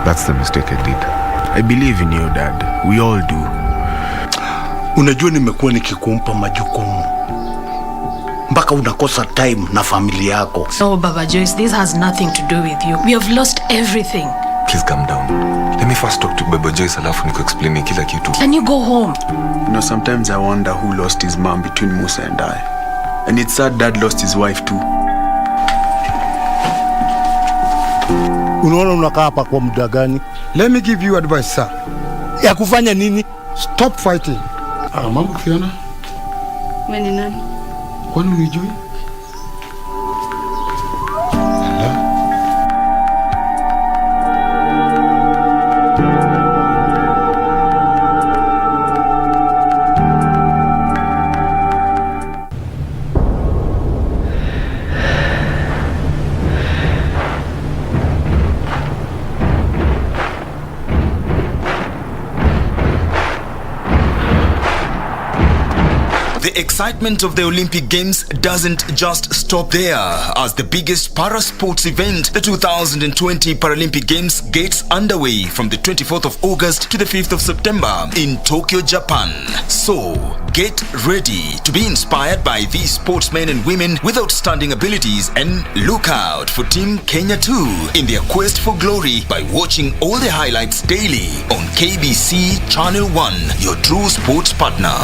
That's the mistake I did. I believe in you, Dad. We all do. Unajua nimekuwa nikikumpa majukumu mpaka unakosa time na familia yako. No, Baba Joyce, this has nothing to do with you. We have lost everything. Please calm down. Let me first talk to Baba Joyce alafu niko explain kila kitu. Can you go home? You know, sometimes I wonder who lost his mom between Musa and I. And it's sad Dad lost his wife too. Unaona unakaa hapa kwa muda gani? Let me give you advice, sir. Ya kufanya nini? Stop fighting. Mambo Fiona. Wewe ni nani? Kwani unijui? The excitement of the Olympic Games doesn't just stop there. As the biggest para-sports event, the 2020 Paralympic Games gets underway from the 24th of August to the 5th of September in Tokyo, Japan. So, get ready to be inspired by these sportsmen and women with outstanding abilities, and look out for Team Kenya too in their quest for glory by watching all the highlights daily on KBC Channel 1, your true sports partner.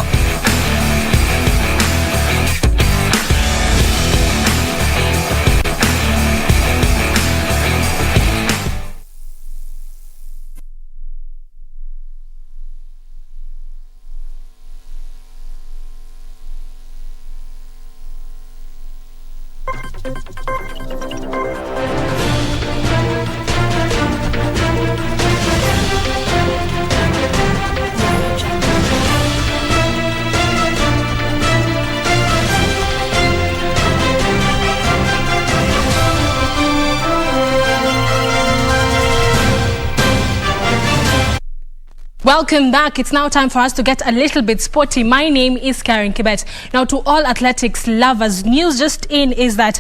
Welcome back. It's now time for us to get a little bit sporty. My name is Karen Kibet. Now, to all athletics lovers, news just in is that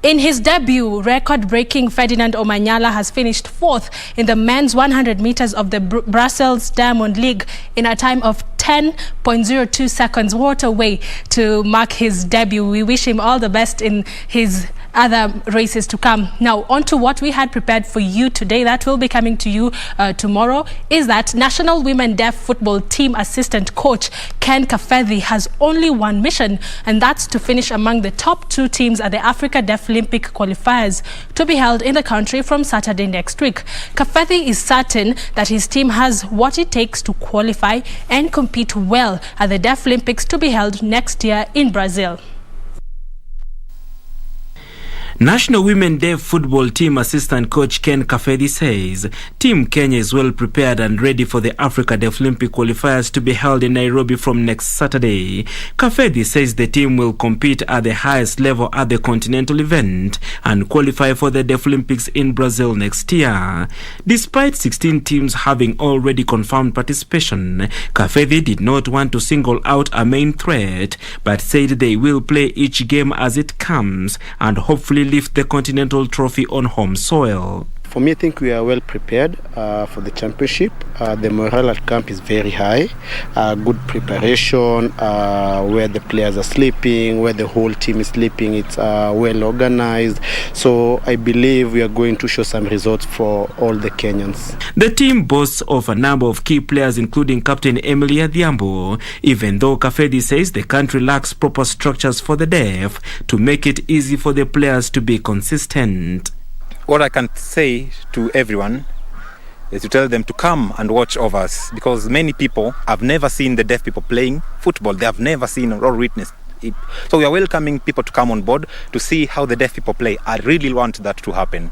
in his debut, record-breaking Ferdinand Omanyala has finished 4th in the men's 100 meters of the Brussels Diamond League in a time of 10.02 seconds. What a way to mark his debut. We wish him all the best in his other races to come. Now, on to what we had prepared for you today that will be coming to you tomorrow is that National Women Deaf Football Team Assistant Coach Ken Kafethi has only one mission, and that's to finish among the top 2 teams at the Africa Deaf Olympic qualifiers to be held in the country from Saturday next week. Kafethi is certain that his team has what it takes to qualify and compete well at the Deaf Olympics to be held next year in Brazil. National Women Deaf Football Team Assistant Coach Ken Kafethi says Team Kenya is well prepared and ready for the Africa Deaf Olympic qualifiers to be held in Nairobi from next Saturday. Kafethi says the team will compete at the highest level at the continental event and qualify for the Deaf Olympics in Brazil next year. Despite 16 teams having already confirmed participation, Kafethi did not want to single out a main threat, but said they will play each game as it comes and hopefully lift the Continental Trophy on home soil. For me, I think we are well prepared for the championship. The morale at camp is very high. Good preparation, where the players are sleeping, where the whole team is sleeping. It's well organized. So I believe we are going to show some results for all the Kenyans. The team boasts of a number of key players, including Captain Emily Adhiambo, even though Kafethi says the country lacks proper structures for the deaf to make it easy for the players to be consistent. What I can say to everyone is to tell them to come and watch over us, because many people have never seen the deaf people playing football. They have never seen or witnessed it. So we are welcoming people to come on board to see how the deaf people play. I really want that to happen.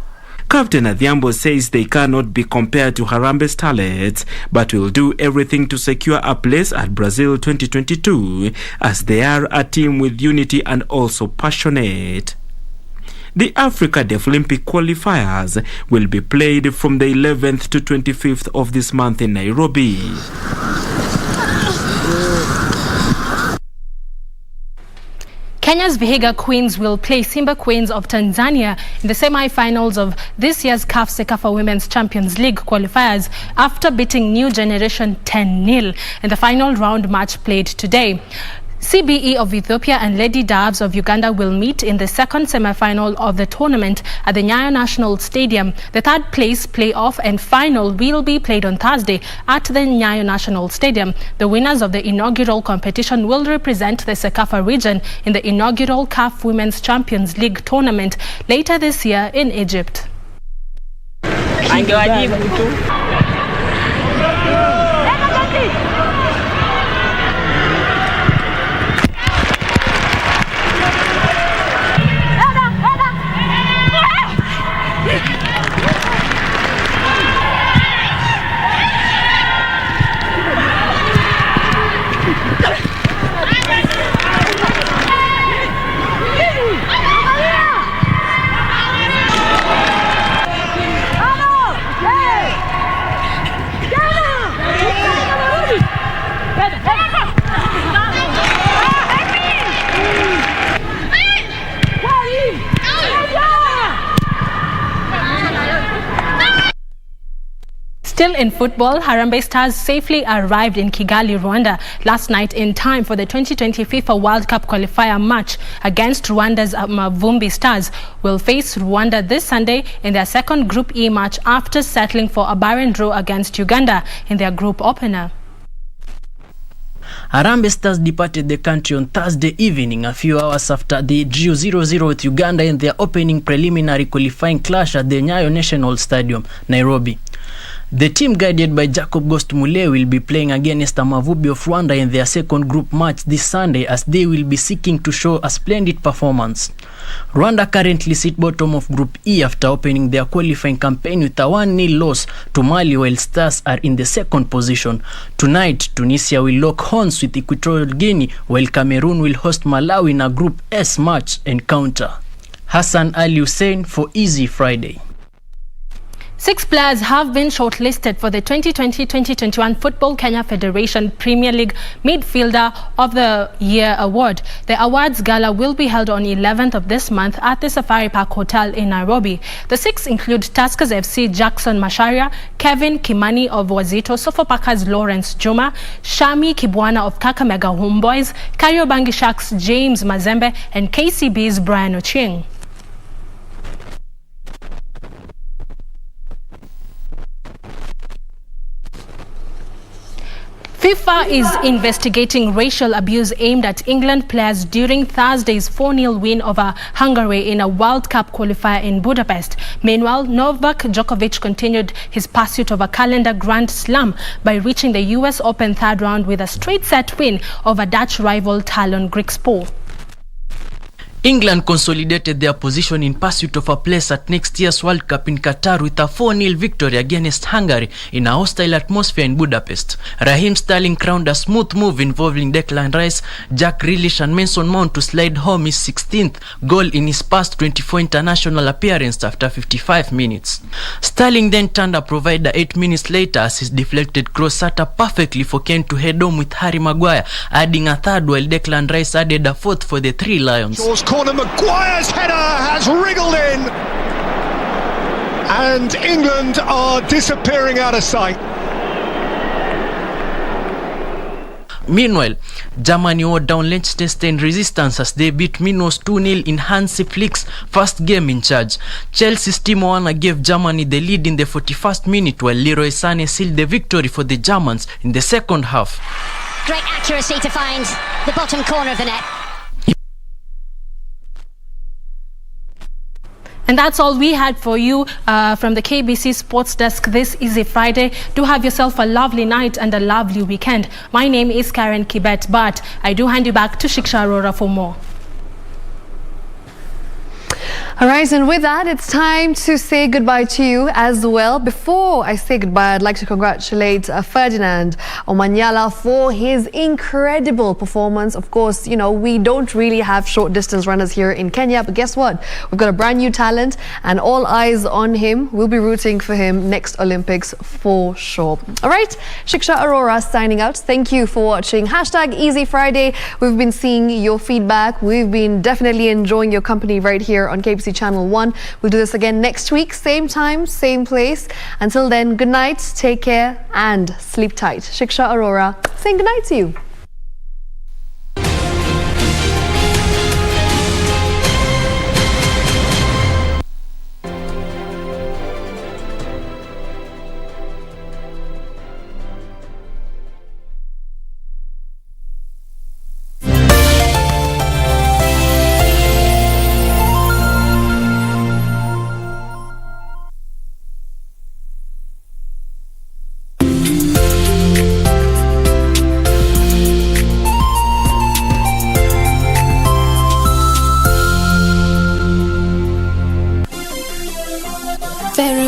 Captain Adhiambo says they cannot be compared to Harambee Starlets, but will do everything to secure a place at Brazil 2022, as they are a team with unity and also passionate. The Africa Deaf Olympic qualifiers will be played from the 11th to 25th of this month in Nairobi. Kenya's Vihiga Queens will play Simba Queens of Tanzania in the semi-finals of this year's CAF Sekafa Women's Champions League qualifiers after beating New Generation 10-0 in the final round match played today. CBE of Ethiopia and Lady Doves of Uganda will meet in the second semi-final of the tournament at the Nyayo National Stadium. The third place playoff and final will be played on Thursday at the Nyayo National Stadium. The winners of the inaugural competition will represent the Sekafa region in the inaugural CAF Women's Champions League tournament later this year in Egypt. Still in football, Harambee Stars safely arrived in Kigali, Rwanda last night in time for the 2020 FIFA World Cup qualifier match against Rwanda's Mavumbi Stars. Will face Rwanda this Sunday in their second Group E match after settling for a barren draw against Uganda in their group opener. Harambee Stars departed the country on Thursday evening, a few hours after they drew 0-0 with Uganda in their opening preliminary qualifying clash at the Nyayo National Stadium, Nairobi. The team, guided by Jacob Ghost Mulee, will be playing against Amavubi of Rwanda in their second group match this Sunday, as they will be seeking to show a splendid performance. Rwanda currently sit bottom of Group E after opening their qualifying campaign with a 1-0 loss to Mali, while Stars are in the second position. Tonight, Tunisia will lock horns with Equatorial Guinea, while Cameroon will host Malawi in a Group S match encounter. Hassan Ali Hussein for Easy Friday. 6 players have been shortlisted for the 2020-2021 Football Kenya Federation Premier League Midfielder of the Year award. The awards gala will be held on 11th of this month at the Safari Park Hotel in Nairobi. The 6 include Tuskers FC Jackson Masharia, Kevin Kimani of Wazito, Sofopakas Lawrence Juma, Shami Kibwana of Kakamega Homeboys, Kariobangi Sharks James Mazembe, and KCB's Brian Ochieng. FIFA is investigating racial abuse aimed at England players during Thursday's 4-0 win over Hungary in a World Cup qualifier in Budapest. Meanwhile, Novak Djokovic continued his pursuit of a calendar Grand Slam by reaching the US Open third round with a straight-set win over Dutch rival Talon Griekspoor. England consolidated their position in pursuit of a place at next year's World Cup in Qatar with a 4-0 victory against Hungary in a hostile atmosphere in Budapest. Raheem Sterling crowned a smooth move involving Declan Rice, Jack Grealish and Mason Mount to slide home his 16th goal in his past 24 international appearances after 55 minutes. Sterling then turned a provider 8 minutes later as his deflected cross set up perfectly for Kane to head home with Harry Maguire, adding a third, while Declan Rice added a fourth for the Three Lions. Corner, Maguire's header has wriggled in, and England are disappearing out of sight. Meanwhile, Germany wore down Liechtenstein resistance as they beat Minos 2-0 in Hansi Flick's first game in charge. Chelsea's Timo Werner gave Germany the lead in the 41st minute, while Leroy Sané sealed the victory for the Germans in the second half. Great accuracy to find the bottom corner of the net. And that's all we had for you from the KBC Sports Desk this Easy Friday. Do have yourself a lovely night and a lovely weekend. My name is Karen Kibet, but I do hand you back to Shiksha Arora for more. All right, and with that, it's time to say goodbye to you as well. Before I say goodbye, I'd like to congratulate Ferdinand Omanyala for his incredible performance. Of course, you know, we don't really have short distance runners here in Kenya, but guess what? We've got a brand new talent and all eyes on him. We'll be rooting for him next Olympics for sure. All right, Shiksha Arora signing out. Thank you for watching #Easy Friday. We've been seeing your feedback. We've been definitely enjoying your company right here on KBC Channel 1. We'll do this again next week, same time, same place. Until then, good night, take care, and sleep tight. Shiksha Arora saying good night to you.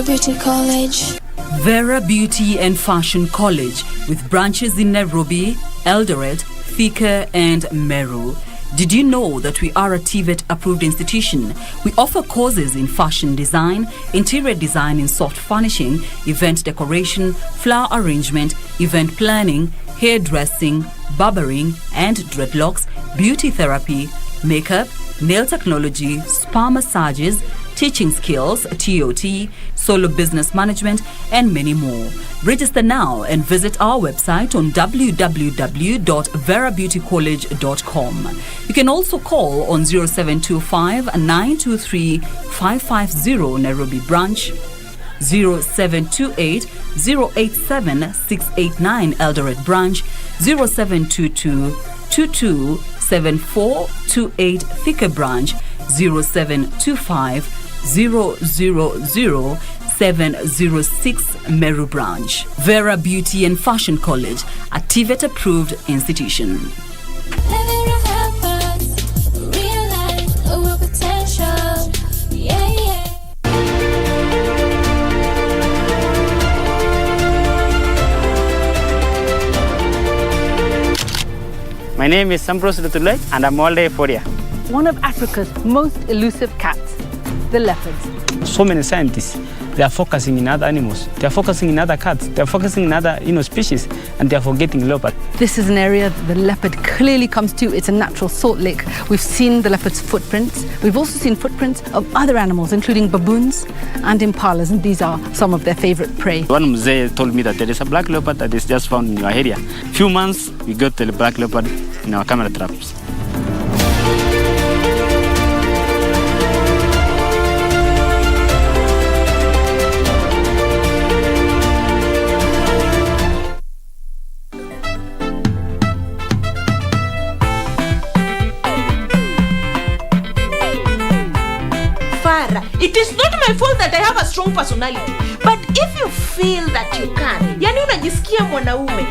Beauty College. Vera Beauty and Fashion College with branches in Nairobi, Eldoret, Thika and Meru. Did you know that we are a TVET approved institution? We offer courses in fashion design, interior design in soft furnishing, event decoration, flower arrangement, event planning, hairdressing, barbering and dreadlocks, beauty therapy, makeup, nail technology, spa massages, teaching skills, TOT, solo business management, and many more. Register now and visit our website on www.verabeautycollege.com. You can also call on 0725 923 550 Nairobi branch, 0728 087 689 Eldoret branch, 0722 227428 Thika branch, 0725 000-706 Meru branch. Vera Beauty and Fashion College, a TVET approved institution. My name is Sambros Lutulay and I'm all day for you. One of Africa's most elusive cats, the leopards. So many scientists, they are focusing in other animals. They are focusing in other cats. They are focusing in other species, and they are forgetting leopard. This is an area the leopard clearly comes to. It's a natural salt lake. We've seen the leopard's footprints. We've also seen footprints of other animals, including baboons and impalas, and these are some of their favorite prey. One mzee told me that there is a black leopard that is just found in your area. Few months, we got the black leopard in our camera traps. It is not my fault that I have a strong personality, but if you feel that you can, yani unajisikia mwanaume.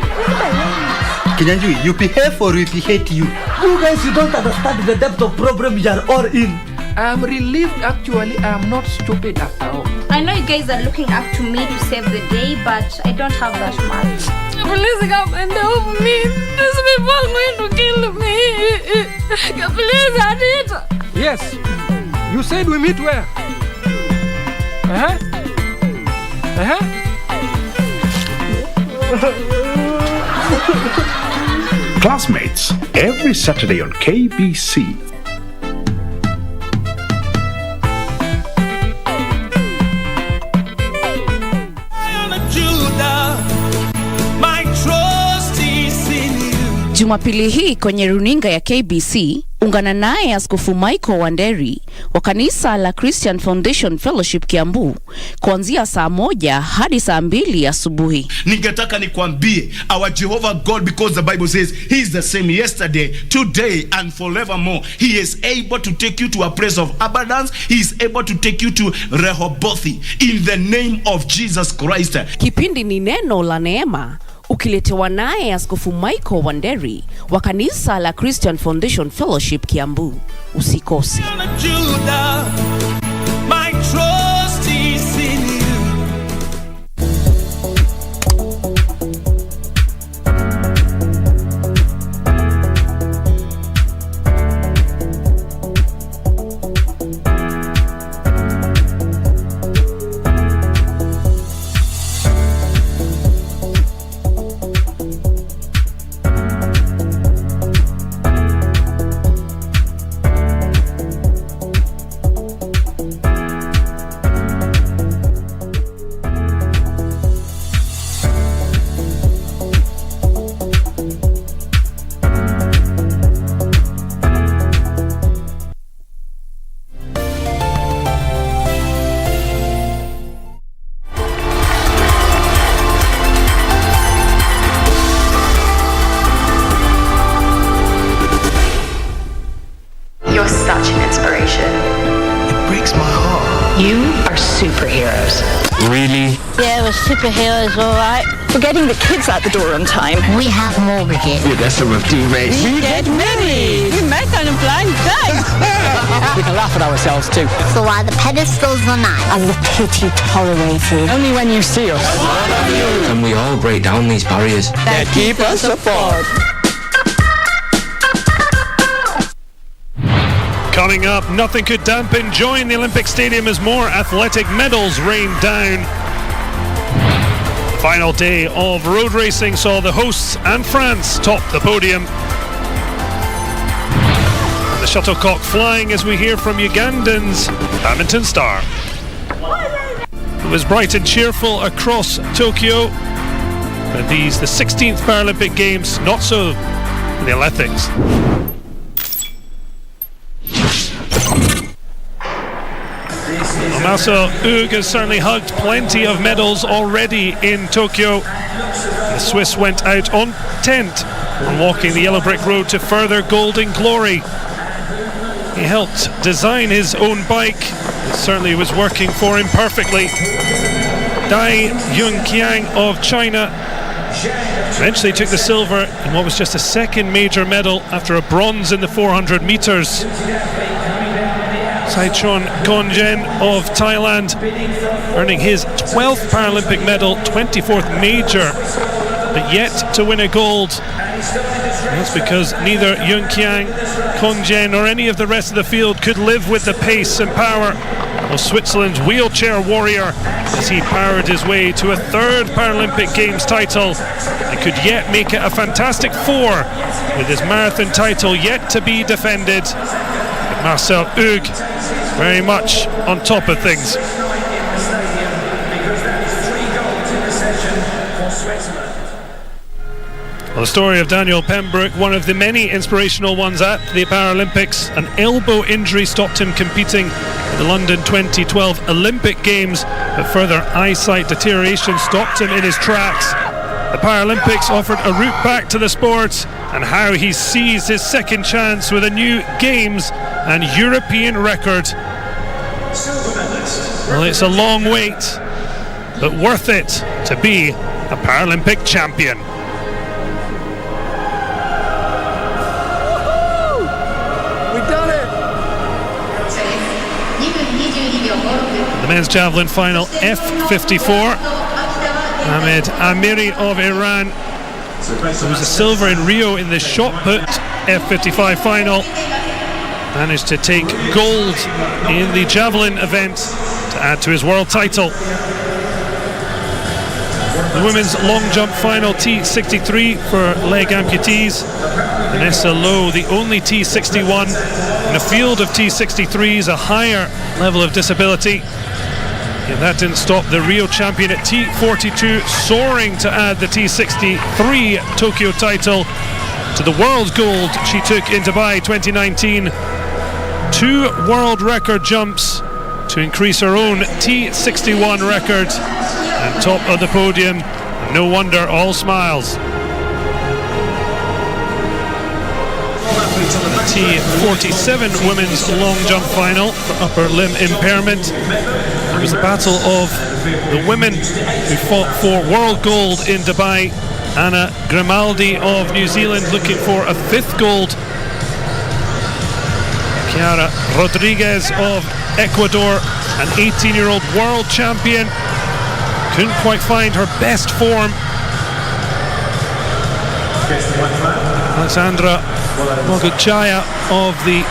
Kinyanjui, you behave or we hate you. You guys, you don't understand the depth of problem you are all in. I am relieved actually. I am not stupid after all. I know you guys are looking up to me to save the day, but I don't have that much. Please come and help me. These people are going to kill me. Please, Anita. Yes. You said we meet where? Classmates, every Saturday on KBC. Jumapili hii kwenye runinga ya KBC, ungana naye Askofu Michael Wanderi wa kanisa la Christian Foundation Fellowship Kiambu kuanzia saa 1 hadi saa 2 asubuhi. Ningetaka nikwambie, our Jehovah God, because the Bible says he is the same yesterday, today and forevermore. He is able to take you to a place of abundance. He is able to take you to Rehoboth in the name of Jesus Christ. Kipindi ni neno la neema, ukiletewa naye Askofu Michael Wanderi wa kanisa la Christian Foundation Fellowship Kiambu. Usikose. Yeah, it was superheroes, all right. For getting the kids out the door on time. We have mortgages. With SRF rates. We get married. We met on a blind date. We can laugh at ourselves too. So are the pedestals or not? And the pity tolerated. Only when you see us. Can we all break down these barriers that keep us apart? Coming up, nothing could dampen joy in the Olympic Stadium as more athletic medals rain down. The final day of road racing saw the hosts and France top the podium. And the shuttlecock flying as we hear from Ugandan's badminton star. It was bright and cheerful across Tokyo. But these, the 16th Paralympic Games, not so in the athletics. Marcel Hug has certainly hugged plenty of medals already in Tokyo. The Swiss went out on 10th on walking the yellow brick road to further golden glory. He helped design his own bike. It certainly was working for him perfectly. Dai Yunqiang of China eventually took the silver in what was just a second major medal after a bronze in the 400 metres. Saichon Konjen of Thailand earning his 12th Paralympic medal, 24th major, but yet to win a gold. That's because neither Yunqiang, Konjen or any of the rest of the field could live with the pace and power of Switzerland's wheelchair warrior as he powered his way to a third Paralympic Games title and could yet make it a fantastic four with his marathon title yet to be defended. But Marcel Hug very much on top of things. Well, the story of Daniel Pembroke, one of the many inspirational ones at the Paralympics. An elbow injury stopped him competing at the London 2012 Olympic Games, but further eyesight deterioration stopped him in his tracks. The Paralympics offered a route back to the sport, and how he seized his second chance with a new Games and European record. Well, it's a long wait, but worth it to be a Paralympic champion. The men's javelin final, F54. Ahmed Amiri of Iran, who was a silver in Rio in the shot put F55 final, managed to take gold in the javelin event to add to his world title. The women's long jump final, T63 for leg amputees. Vanessa Lowe, the only T61 in a field of T63s, a higher level of disability. And that didn't stop the Rio champion at T42 soaring to add the T63 Tokyo title to the world gold she took in Dubai 2019. 2 world record jumps to increase her own T61 record, and top of the podium. No wonder, all smiles. The T47 women's long jump final for upper limb impairment. It was the battle of the women who fought for world gold in Dubai. Anna Grimaldi of New Zealand looking for a 5th gold. Chiara Rodriguez of Ecuador, an 18-year-old world champion, couldn't quite find her best form. Alexandra Moguchaya of the